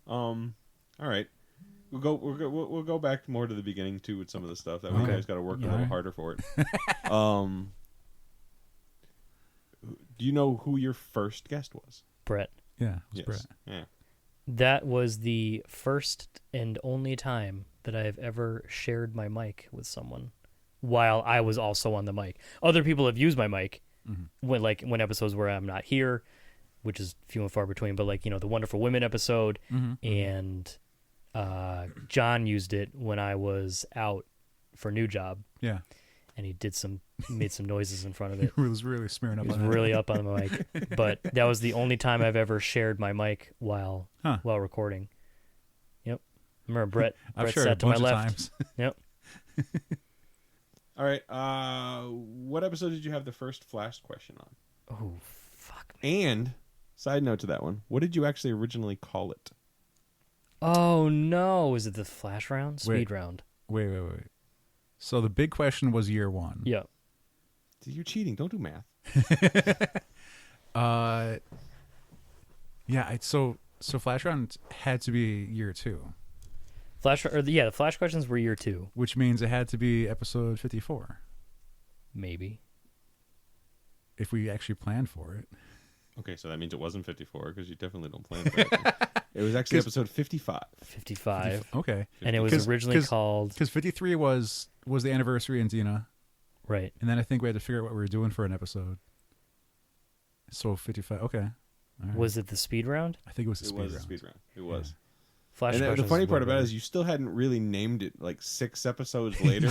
All right. We'll go back more to the beginning too with some of the stuff. That way you guys got to work a little harder for it. Do you know who your first guest was? Brett. Yeah. It was Yes. Brett. Yeah. That was the first and only time that I've ever shared my mic with someone while I was also on the mic. Other people have used my mic when episodes where I'm not here, which is few and far between, but like, you know, the Wonderful Women episode and John used it when I was out for a new job. Yeah. And he made some noises in front of it. He was really smearing up He was on that. really up on the mic. But that was the only time I've ever shared my mic while recording. Yep. I remember Brett I've shared sat a to my bunch of left. times. Yep. All right. What episode did you have the first flash question on? Oh, fuck me. And side note to that one, what did you actually originally call it? Oh, no. Is it the flash round? Speed round. Wait. So the big question was year one. Yeah. You're cheating. Don't do math. Yeah. So flash round had to be year two, The flash questions were year 2. which means it had to be episode 54 Maybe. if we actually planned for it. Okay, so that means it wasn't 54 because you definitely don't plan for that. It was actually episode 55. 55. Okay. And it was originally called... Because 53 was the anniversary in Xena, Right. and then I think we had to figure out what we were doing for an episode. So 55. Okay. All right. Was it the speed round? I think it was the It speed was a round. speed round. It was. Flash And the questions funny is part what about it it is you still hadn't really named it like 6 episodes later.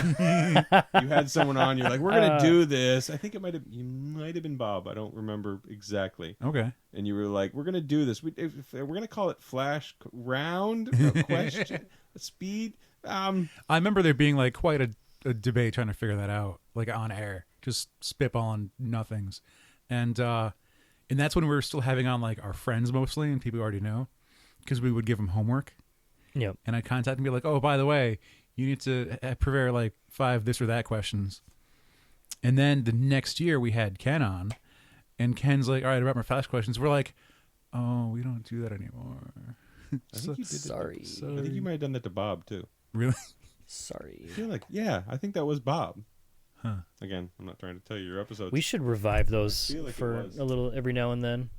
You had someone on, you're like, we're going to do this. I think you might have been Bob. I don't remember exactly. Okay. And you were like, we're going to do this. We're going to call it Flash Round, question, speed. I remember there being like quite a debate trying to figure that out, like on air, just spitballing nothings. And that's when we were still having on like our friends mostly and people who already know, because we would give them homework. Yep. And I'd contact and be like, oh, by the way, you need to prepare like 5 this or that questions. And then the next year we had Ken on, and Ken's like, all right, about my flash questions. We're like, oh, we don't do that anymore. I think you did. Sorry. I think you might have done that to Bob too. Really? Sorry. You're like, yeah, I think that was Bob. Huh. Again, I'm not trying to tell you your episodes. We should revive those I feel like it for was. a little every now and then.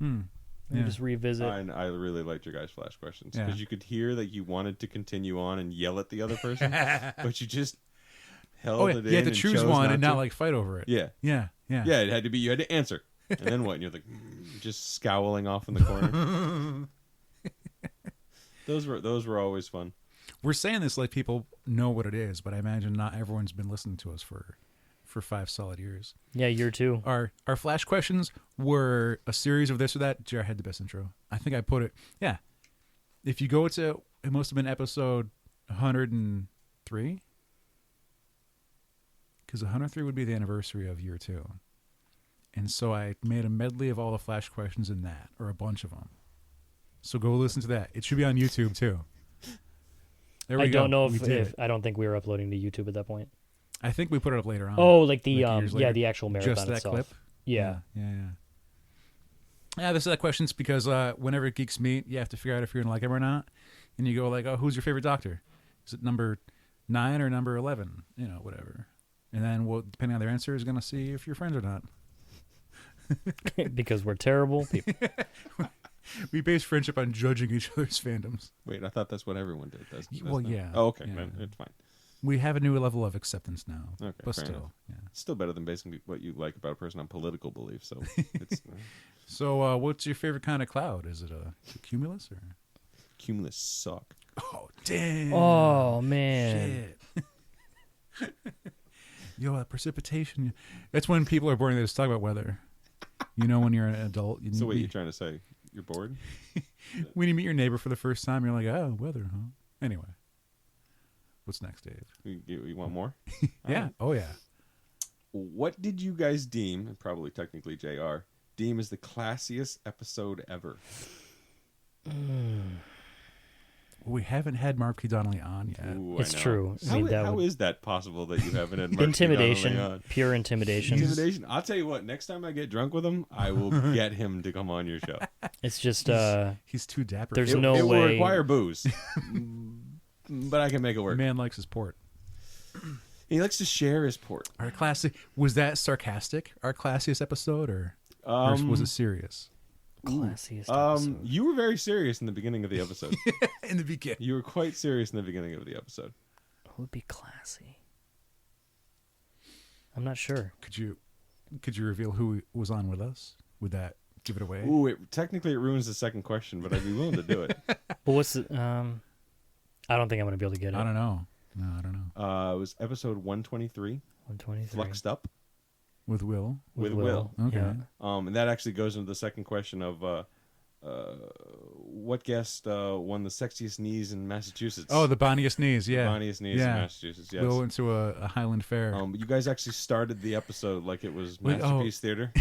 And Yeah. just revisit. I really liked your guys' flash questions because Yeah. you could hear that you wanted to continue on and yell at the other person, but you just held Oh, it yeah. in. You had to and choose chose one and to. not like fight over it. Yeah, Yeah. it had to be. You had to answer, and then what? And you're like just scowling off in the corner. Those were always fun. We're saying this like people know what it is, but I imagine not everyone's been listening to us for 5 solid years. Yeah, year 2. Our flash questions were a series of this or that. JR had the best intro. I think I put it. Yeah. If you go to, it must have been episode 103. Because 103 would be the anniversary of year 2. And so I made a medley of all the flash questions in that, or a bunch of them. So go listen to that. It should be on YouTube too. There we I go. don't know We did if it. I don't think we were uploading to YouTube at that point. I think we put it up later on. Oh, like the Like years later. the actual marathon just that itself. clip. Yeah. Yeah, this is that questions because whenever geeks meet, you have to figure out if you're gonna like him or not, and you go like, "Oh, who's your favorite Doctor? Is it number 9 or number 11? You know, whatever." And then, depending on their answer, is gonna see if you're friends or not. Because we're terrible people. We base friendship on judging each other's fandoms. Wait, I thought that's what everyone did. That's Well, not- yeah. Oh, okay, Yeah. then it's fine. We have a new level of acceptance now, Okay, but fair still, enough. yeah. It's still better than basing what you like about a person on political beliefs. So it's So, what's your favorite kind of cloud? Is it a cumulus or? cumulus suck. Oh, damn! Oh man. Shit. Yo, precipitation. That's when people are bored and they just talk about weather. You know, when you're an adult. So what are you trying to say? You're bored? When you meet your neighbor for the first time, you're like, oh, weather, huh? Anyway. What's next, Dave? You want more? Yeah. Alright. Oh, yeah. What did you guys deem, and probably technically JR, deem as the classiest episode ever? We haven't had Mark P. Donnelly on yet. Ooh, It's I know. true. I mean, that How would- is that possible that you haven't had Mark P. Intimidation. Donnelly on? Pure intimidation. Intimidation. I'll tell you what. Next time I get drunk with him, I will get him to come on your show. It's just He's too dapper. There's It, no it will way- require booze, but I can make it work. Man likes his port. He likes to share his port. Our classic. Was that sarcastic? Our classiest episode, or was it serious? Classiest episode. You were very serious in the beginning of the episode. In the beginning. You were quite serious in the beginning of the episode. Who would be classy? I'm not sure. Could you reveal who was on with us? Would that give it away? Ooh, technically it ruins the second question, but I'd be willing to do it. But what's the, I don't think I'm gonna be able to get it. I don't know. No, I don't know. It was episode 123, 123. Fluxed Up. With Will. With Will. Okay. Yeah. And that actually goes into the second question of what guest won the sexiest knees in Massachusetts? Oh, the bonniest knees. Yeah. The bonniest knees in Massachusetts. Yes. Will went to a Highland fair But you guys actually started the episode like it was Wait, Masterpiece Theater.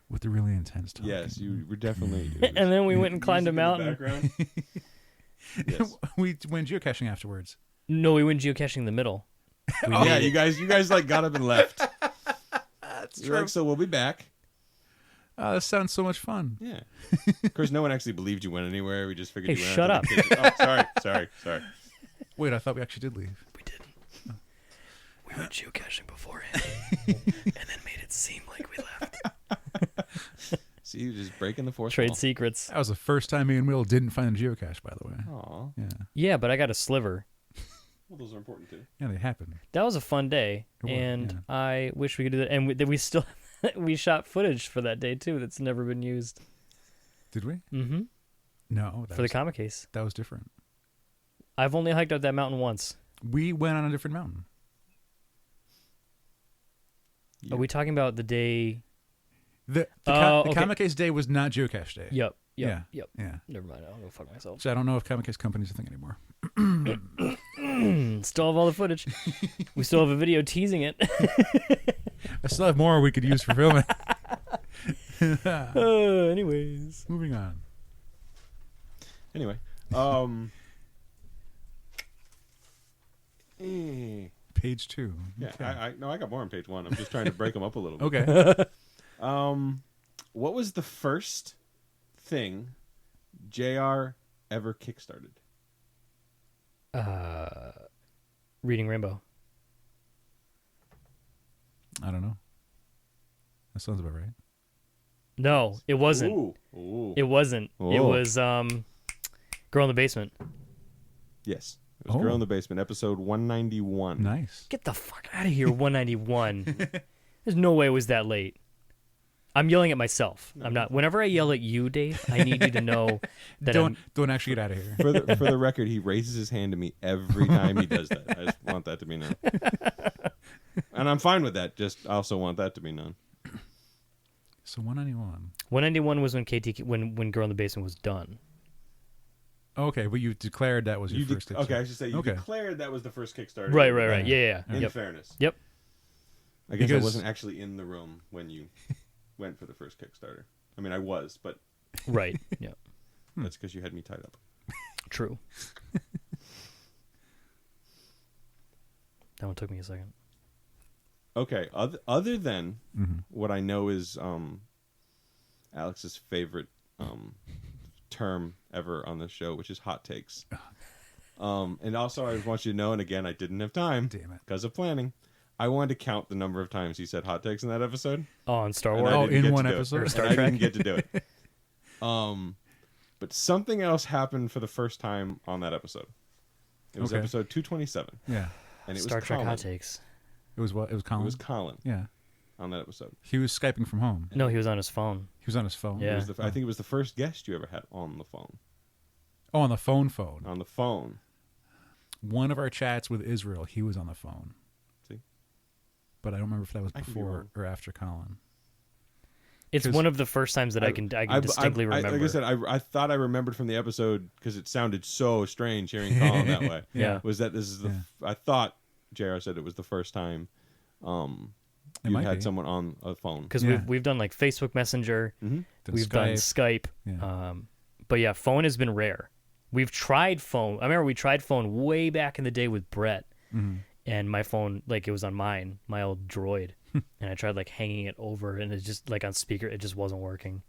with the really intense talking. Yes, you were definitely. And then we went and climbed a music in the mountain. background. Yes. We went geocaching afterwards. No, we went geocaching in the middle. We Oh, yeah, made it. you guys like got up and left. That's You're like, so we'll be back. That sounds so much fun. Yeah. Of course, no one actually believed you went anywhere. We just figured Hey, you went shut out to the kitchen. Oh, sorry. Wait, I thought we actually did leave. We didn't. We went geocaching beforehand, and then made it seem like we left. See, you're just breaking the fourth Trade wall. secrets. That was the first time me and Will didn't find a geocache, by the way. Aw. Yeah. Yeah, but I got a sliver. Well, those are important too. Yeah, they happened. That was a fun day, It was, and yeah. I wish we could do that. And we still we shot footage for that day too. That's never been used. Did we? Mm-hmm. No. For the comic case, That was different. I've only hiked up that mountain once. We went on a different mountain. Are we talking about the day? The Okay. comic case day was not geocache day. Yep. Yeah. Yep. Yeah. Never mind. I'll go fuck myself. So I don't know if comic case company's a thing anymore. Still have all the footage. We still have a video teasing it. I still have more we could use for filming. Anyways. Moving on. Anyway, Page 2. yeah, Okay. I got more on page 1. I'm just trying to break them up a little bit. Okay. What was the first thing JR ever kickstarted? Reading Rainbow. I don't know. That sounds about right. No, it wasn't. Ooh. It wasn't. It Oh. was Girl in the Basement. Yes. It was Oh. Girl in the Basement, episode 191. Nice. Get the fuck out of here, 191. There's no way it was that late. I'm yelling at myself. I'm not. Whenever I yell at you, Dave, I need you to know that Don't actually get out of here. For the record, he raises his hand to me every time he does that. I just want that to be known. And I'm fine with that. Just I also want that to be known. So 191. 191 was when when Girl in the Basement was done. Okay, but you declared that was your first. Okay, I should say you Okay. declared that was the first Kickstarter. Right. Yeah. In Yep. fairness. Yep. I guess I Because- wasn't actually in the room when you went for the first Kickstarter. I mean, I was, but Right. Yeah. that's because you had me tied up. True. That one took me a second. Okay, other than Mhm. what I know is Alex's favorite term ever on the show, which is hot takes. And also, I want you to know, and again, I didn't have time Damn it. because of planning. I wanted to count the number of times he said hot takes in that episode. Oh, on Star and Wars. I Oh, didn't in get to one do it. episode? And Star I Trek? didn't get to do it. But something else happened for the first time on that episode. It was Okay. episode 227, Yeah. and it Star was Trek Colin. hot takes. It was what? It was Colin. It was Colin Yeah. on that episode. He was Skyping from home. No, he was on his phone. He was on his phone. Yeah. It was I think it was the first guest you ever had on the phone. Oh, on the phone. On the phone. One of our chats with Israel, he was on the phone. See? But I don't remember if that was I could be before wrong. or after Colin. It's 'Cause one of the first times that I can distinctly remember. Like I said, I thought I remembered from the episode because it sounded so strange hearing Colin that way. Yeah. Was that this is the? I thought JR said it was the first time It you might had be. someone on a phone. Because Yeah. we've done like Facebook Messenger, Then we've done Skype, Yeah. but yeah, phone has been rare. We've tried phone. I remember we tried phone way back in the day with Brett, Mhm. and my phone, like it was on my old Droid, and I tried like hanging it over, and it just like on speaker, it just wasn't working.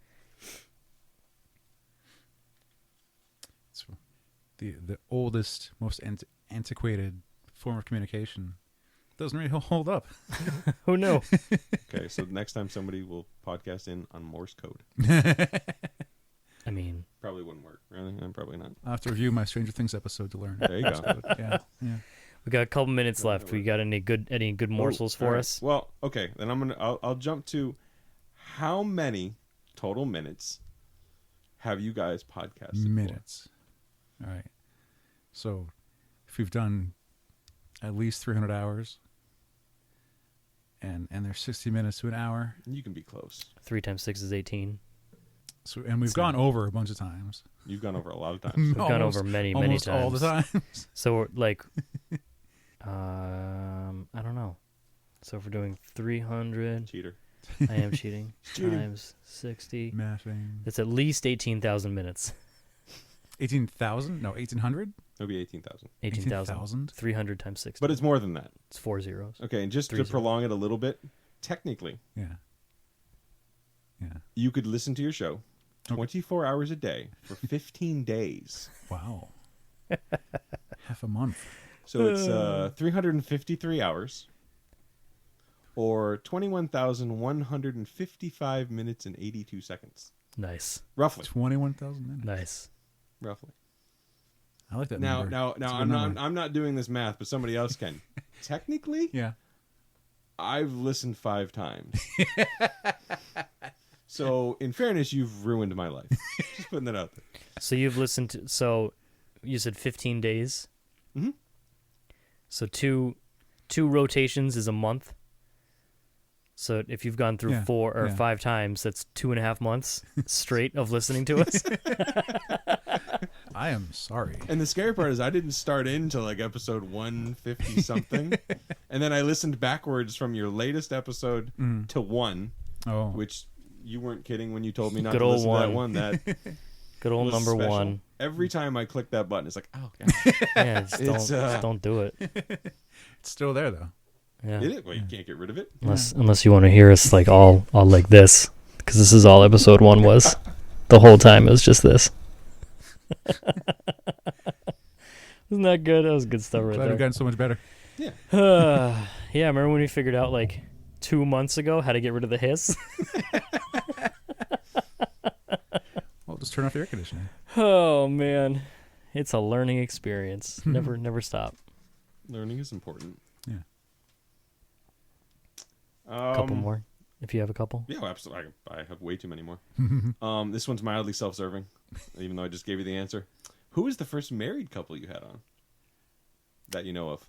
So the oldest, most antiquated form of communication doesn't really hold up. Who knew? Okay, so next time somebody will podcast in on Morse code. I mean, Probably wouldn't work. Really? Probably not. I'll have to review my Stranger Things episode to learn. There you go. Yeah. we got a couple minutes left. We got any good morsels All for right. us? Well, okay. Then I'll jump to how many total minutes have you guys podcasted? Minutes. All right. So, if we've done at least 300 hours, and there's 60 minutes to an hour, For? You can be close. 3 times 6 is 18. so and we've gone over a bunch of times. You've gone over a lot of times. We've gone over many almost times. all the time. So we're like, I don't know. So if we're doing 300, Cheater. I am cheating, Cheating. times 60. Mathing. It's at least 18,000 minutes. 18,000? No, 1,800? It'll be 18,000. 18,000. 300 times 60. But it's more than that. It's 4 zeros. Okay, and just 3 to zeros. prolong it a little bit, technically, Yeah. Yeah. you could listen to your show 24 hours a day for 15 days. Wow. Half a month. So it's 353 hours or 21,155 minutes and 82 seconds. Nice. Roughly. 21,000 minutes. Nice. Roughly. I like that Now, number. now, It's a now, good I'm number. not. I'm not doing this math, but somebody else can. Technically, Yeah. I've listened 5 times. So, in fairness, you've ruined my life. Just putting that out there. So you've listened to, so you said 15 days? Mhm. So two rotations is a month. So if you've gone through Yeah, 4 or yeah. 5 times, that's 2.5 months straight of listening to us. I am sorry. And the scary part is, I didn't start into like episode 150 something, and then I listened backwards from your latest episode to 1, Oh. which you weren't kidding when you told me not Good to old listen to that 1. one. That Good old was number special. 1. Every time I click that button, it's like, oh, God. Yeah, just It's, just don't do it. It's still there, though. Yeah. It is. Well, you can't get rid of it. Unless you want to hear us like all like this, because this is all episode 1 was. The whole time it was just this. Isn't that good? That was good stuff right Glad we've there. gotten so much better. Yeah. Yeah, remember when we figured out like 2 months ago how to get rid of the hiss? Well, just turn off the air conditioning. Oh man, it's a learning experience. Never stop. Learning is important. Yeah. Couple more, if you have a couple. Yeah, well, absolutely. I have way too many more. This one's mildly self-serving, even though I just gave you the answer. Who was the first married couple you had on that you know of?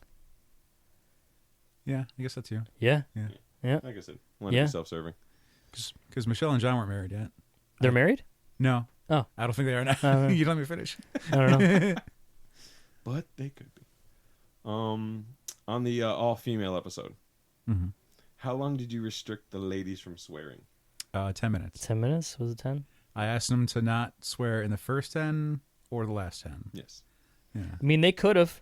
Yeah, I guess that's you. Yeah, Yeah. yeah. Like I said, wanted to Yeah. be self-serving. Because Michelle and John weren't married yet. They're married? No. Oh. I don't think they are now. Uh, You let me finish. I don't know. But they could be. On the all-female episode, Mm-hmm. how long did you restrict the ladies from swearing? 10 minutes. 10 minutes? Was it 10? I asked them to not swear in the first 10 or the last 10. Yes. Yeah. I mean, they could have.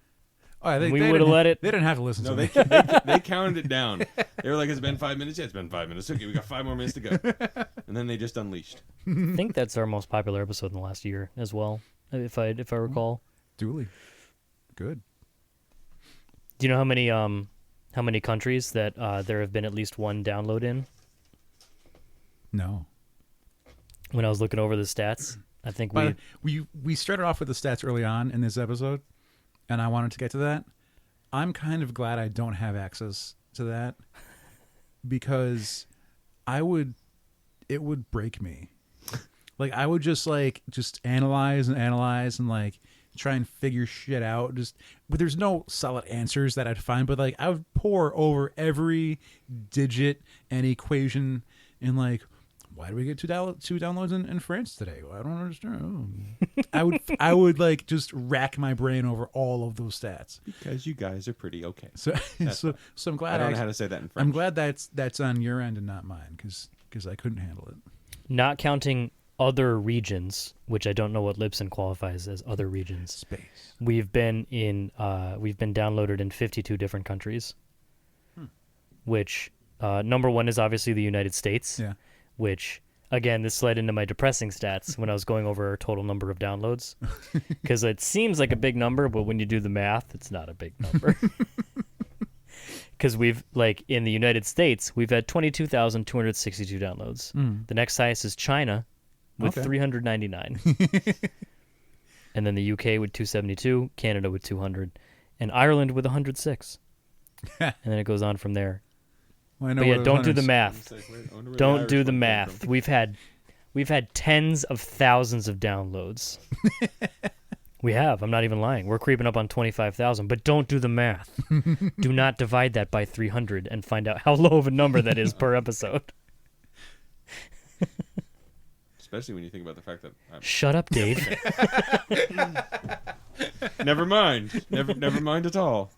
Oh, yeah, We they would've didn't- let it- They didn't have to listen No, to they, me. they counted it down. They were like, "It's been 5 minutes. Yeah, it's been 5 minutes. Okay, we got 5 more minutes to go." And then they just unleashed. I think that's our most popular episode in the last year as well, if I recall. Duly. Good. Do you know how many countries that there have been at least one download in? No. When I was looking over the stats, I think But we started off with the stats early on in this episode, and I wanted to get to that. I'm kind of glad I don't have access to that because it would break me. Like I would just analyze and like try and figure shit out. But there's no solid answers that I'd find. But like I would pore over every digit and equation and like, why do we get two downloads in France today? Well, I don't understand. Oh. I would like just rack my brain over all of those stats. Because you guys are pretty okay. So I'm I glad don't know how to say that in French. I'm glad that's on your end and not mine because I couldn't handle it. not counting other regions, which I don't know what Libsyn qualifies as other regions. Space. We've been downloaded in 52 different countries. Which number one is obviously the United States. Yeah. Which again, this led into my depressing stats when I was going over our total number of downloads, because it seems like a big number, but when you do the math, it's not a big number. because we've like in the United States we've had 22,262 downloads. The next highest is China with 399, and then the UK with 272, Canada with 200, and Ireland with 106. And then it goes on from there. Well, I know But yeah, what don't do the hundreds- math. It's like, wait, I wonder where Don't Irish do the one came math. from. We've had tens of thousands of downloads. We have. I'm not even lying. We're creeping up on 25,000, but don't do the math. Do not divide that by 300 and find out how low of a number that is per episode. Especially when you think about the fact that Shut up, Dave. never mind, never mind at all.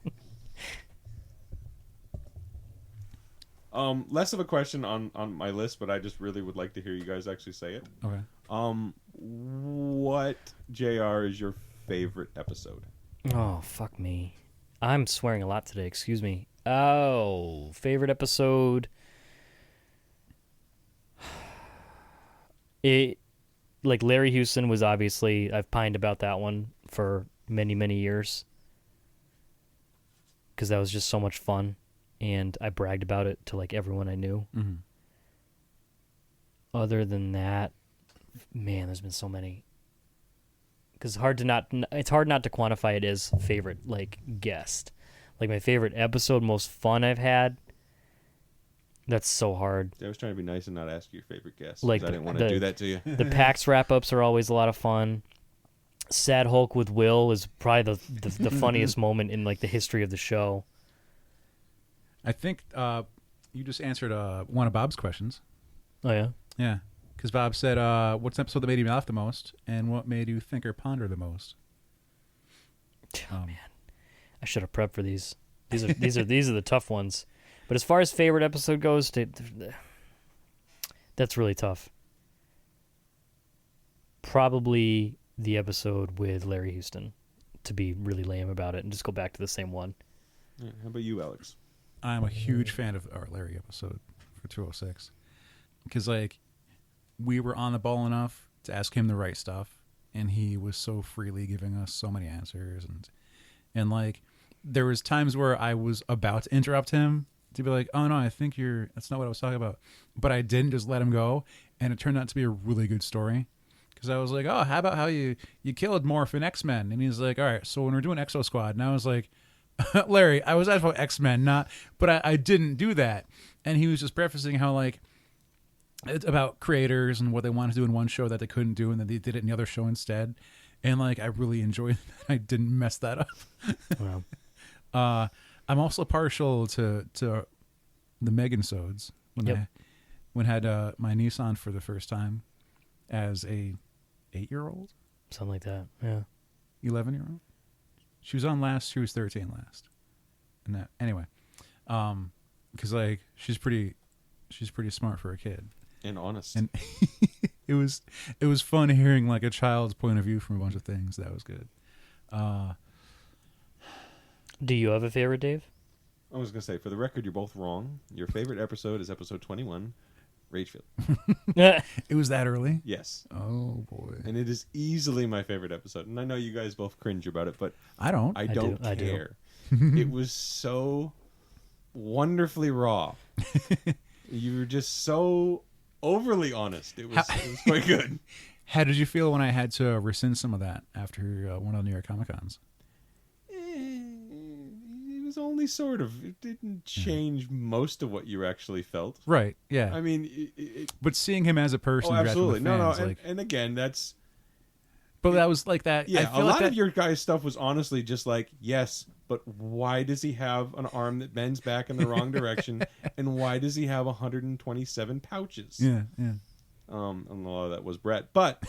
Less of a question on my list, but I just really would like to hear you guys actually say it. Okay. What JR is your favorite episode? Oh, fuck me. I'm swearing a lot today. Excuse me. Oh, favorite episode. Like Larry Houston was obviously, I've pined about that one for many, many years. Because that was just so much fun. And I bragged about it to like everyone I knew. Mm-hmm. Other than that, man, there's been so many. Because it's hard not to quantify it as favorite like guest. Like my favorite episode, most fun I've had. That's so hard. I was trying to be nice and not ask you your favorite guest. Like I didn't want to do that to you. The PAX wrap-ups are always a lot of fun. Sad Hulk with Will is probably the funniest moment in like the history of the show. I think you just answered one of Bob's questions. Oh yeah. Yeah, because Bob said, "What's an episode that made you laugh the most, and what made you think or ponder the most?" Oh man, I should have prepped for these. These are the tough ones. But as far as favorite episode goes, that's really tough. Probably the episode with Larry Houston, to be really lame about it and just go back to the same one. Yeah, how about you, Alex? I'm a huge fan of our Larry episode for 206 because like we were on the ball enough to ask him the right stuff, and he was so freely giving us so many answers, and like there was times where I was about to interrupt him to be like, "Oh no, I think that's not what I was talking about," but I didn't, just let him go, and it turned out to be a really good story. Because I was like, "Oh, how about how you killed Morph in X-Men?" And he's like, "All right, so when we're doing Exo Squad," and I was like, "Larry, I was asking about X-Men, but I didn't do that." And he was just prefacing how like it's about creators and what they wanted to do in one show that they couldn't do, and then they did it in the other show instead. And like I really enjoyed that I didn't mess that up. Wow. I'm also partial to the Megan-sodes when I had my niece on for the first time as a 8-year-old, Something like that. Yeah. 11-year-old. She was on last. She was 13 last. And that anyway, because like she's pretty smart for a kid And honest. and it was fun hearing like a child's point of view from a bunch of things. That was good. Do you have a favorite, Dave? I was going to say, for the record, you're both wrong. Your favorite episode is episode 21, Ragefield. It was that early. Yes. Oh boy. And it is easily my favorite episode. And I know you guys both cringe about it, but I don't. I don't I do. care. It was so wonderfully raw. You were just so overly honest. It was quite good. How did you feel when I had to rescind some of that after one of the New York Comic Cons? It was only sort of. It didn't change most of what you actually felt. Right. Yeah. I mean, but seeing him as a person, interacting with absolutely. fans, And again, that's. But that was like that. Yeah, I feel a lot like of your guys' stuff was honestly just like, yes, but why does he have an arm that bends back in the wrong direction, and why does he have 127 pouches? Yeah. And a lot of that was Brett, but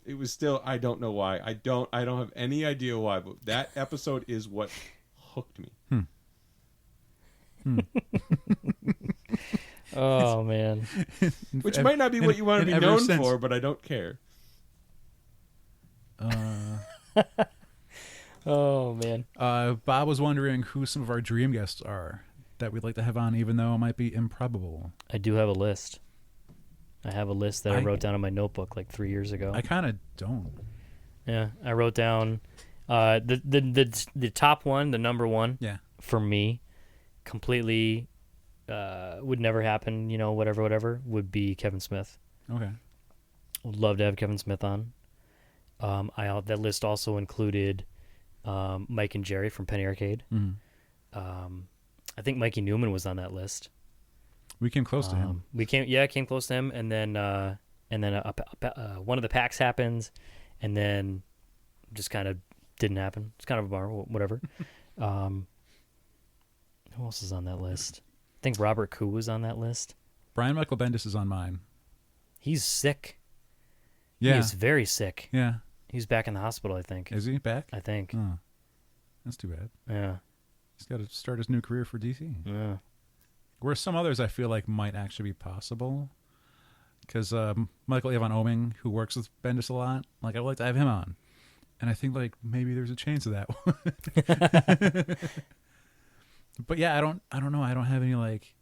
it was still, I don't know why. I don't have any idea why, but that episode is what hooked me. Oh man. Which might not be what you want to be ever known since- for, but I don't care. Oh man. Bob was wondering who some of our dream guests are that we'd like to have on, even though it might be improbable. I do have a list. I have a list that I I- wrote down in my notebook like 3 years ago. I kind of don't. Yeah, I wrote down the top one, the number one. Yeah. for me, completely would never happen, whatever, would be Kevin Smith. Okay. Would love to have Kevin Smith on. That list also included Mike and Jerry from Penny Arcade. Mhm. I think Mikey Newman was on that list. We came close to him. Came close to him, and then one of the packs happens, and then just kind of didn't happen. It's kind of a bummer, whatever. Who else is on that list? I think Robert Koo was on that list. Brian Michael Bendis is on mine. He's sick. Yeah. He is very sick. Yeah. He's back in the hospital, I think. Is he back? I think. Oh, that's too bad. Yeah. He's got to start his new career for DC. Yeah. Whereas some others I feel like might actually be possible. Because Michael Avon Oming, who works with Bendis a lot, like I would like to have him on. And I think like maybe there's a chance of that. But yeah, I don't know. I don't have any like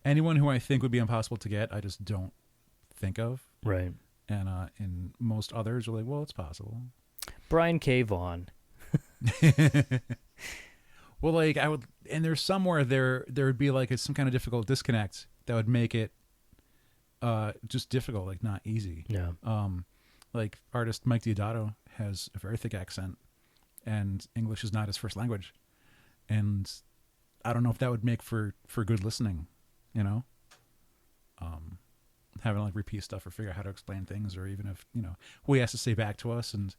anyone who I think would be impossible to get. I just don't think of. Right. And most others are like, well, it's possible. Brian K. Vaughan. Well, like I would, and there's somewhere there would be like some kind of difficult disconnect that would make it just difficult, like not easy. Yeah. Like artist Mike Diodato has a very thick accent, and English is not his first language, and I don't know if that would make for good listening, having to like repeat stuff or figure out how to explain things, or even if what he has to say back to us, and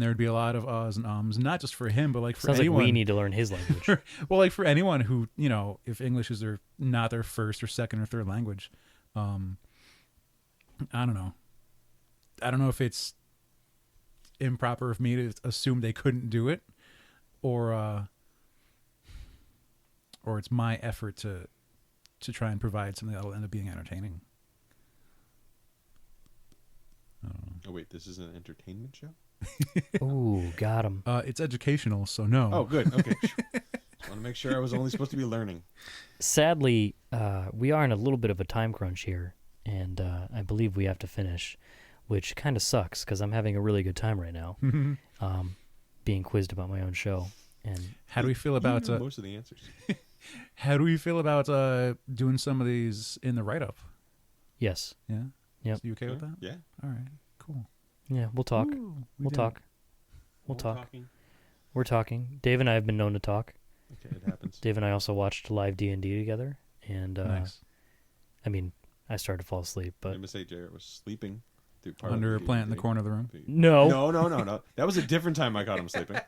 there would be a lot of uhs and ums, not just for him, but like for Sounds anyone. like we need to learn his language. Well, like for anyone who if English is not their first or second or third language, I don't know. I don't know if it's improper of me to assume they couldn't do it, or it's my effort to try and provide something that'll end up being entertaining. Oh wait, this is an entertainment show? Ooh, got him. It's educational, so no. Oh, good. Okay. Just want to make sure I was only supposed to be learning. Sadly, we are in a little bit of a time crunch here, and I believe we have to finish, which kind of sucks because I'm having a really good time right now, being quizzed about my own show. And how do we feel about you know most of the answers? How do we feel about doing some of these in the write-up? yes, Yeah. Yep. So you okay with that? Yeah. All right. Cool. yeah, we'll talk. Ooh, we We'll did talk. it. We'll talk. Talking. We're talking. Dave and I have been known to talk. Okay, it happens. Dave and I also watched live D&D together, and Nice. I mean, I started to fall asleep, but I'm gonna say Jarrett was sleeping through part Under a of the plant in the D&D. corner of the room. no. No. That was a different time I caught him sleeping.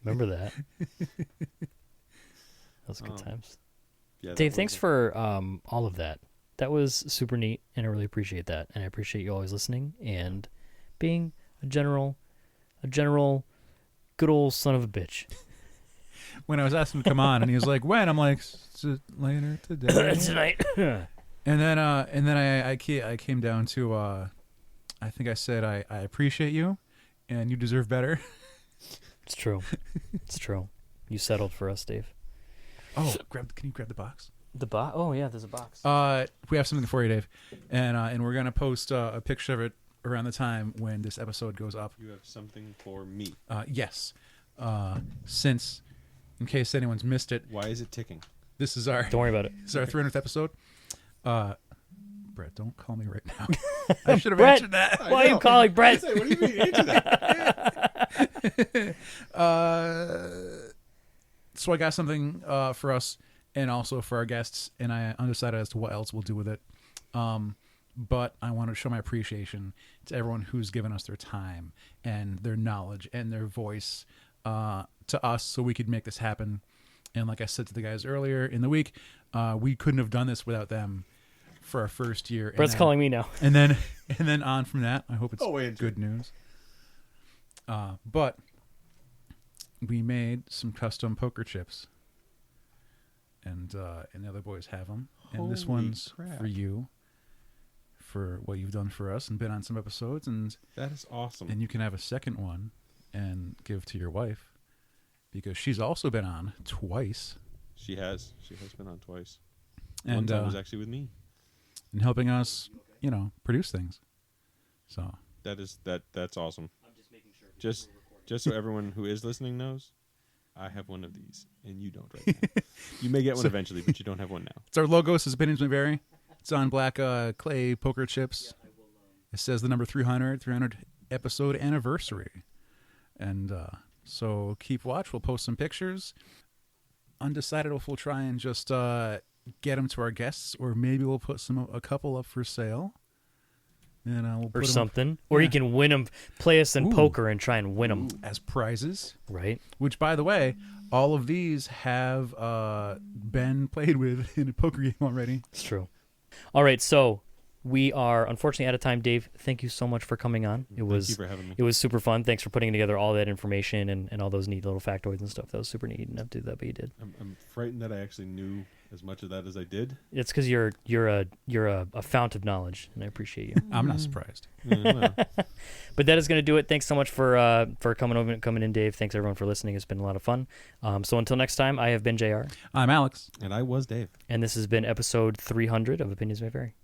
Remember that? Those good Um, times. Yeah, Dave, that thanks was- for all of that. That was super neat, and I really appreciate that. And I appreciate you always listening and being a general, good old son of a bitch. When I was asking him to come on, and he was like, "When?" I'm like, "Later today." Tonight. And then I came down to I think I said I appreciate you, and you deserve better. It's true. It's true. You settled for us, Dave. Oh, can you grab the box? The box? Oh, yeah, there's a box. We have something for you, Dave, and we're gonna post a picture of it around the time when this episode goes up. You have something for me. Yes, since in case anyone's missed it, Why is it ticking? this is our Don't worry about it. 300th episode. Brett, don't call me right now. I should have Brett! answered that. Why are you calling Brett? Say, what do you mean? Answer that. So I got something for us and also for our guests, and I undecided as to what else we'll do with it. But I want to show my appreciation to everyone who's given us their time and their knowledge and their voice to us so we could make this happen. And like I said to the guys earlier in the week, we couldn't have done this without them for our first year. And Brett's then- calling me now. And then on from that, I hope it's Oh, wait. good news. But we made some custom poker chips, and the other boys have them. And this Holy one's crap. for you, for what you've done for us and been on some episodes, and That is awesome. you can have a second one and give to your wife because she's also been on twice. She has been on twice. One And time was actually with me. and helping us, produce things. So That's awesome. Just so everyone who is listening knows, I have one of these, and you don't right now. You may get one eventually, but you don't have one now. It's our logo. It says Opinions May Vary. It's on black clay poker chips. It says the number 300 episode anniversary. And so keep watch. We'll post some pictures. Undecided if we'll try and just get them to our guests, or maybe we'll put a couple up for sale. And we'll put Or 'em something. Or you can win them, play us in poker and try and win them. as prizes. Right? Which, by the way, all of these have been played with in a poker game already. It's true. All right, so we are unfortunately out of time. Dave, thank you so much for coming on. Thank you for having me. It was super fun. Thanks for putting together all that information and all those neat little factoids and stuff. That was super neat. You didn't have to do that, but you did. I'm frightened that I actually knew as much of that as I did. It's because you're a fount of knowledge, and I appreciate you. I'm not surprised. Well, But that is going to do it. Thanks so much for coming in, Dave. Thanks everyone for listening. It's been a lot of fun. So until next time, I have been JR, I'm Alex. and I was Dave. and this has been episode 300 of Opinions May Vary.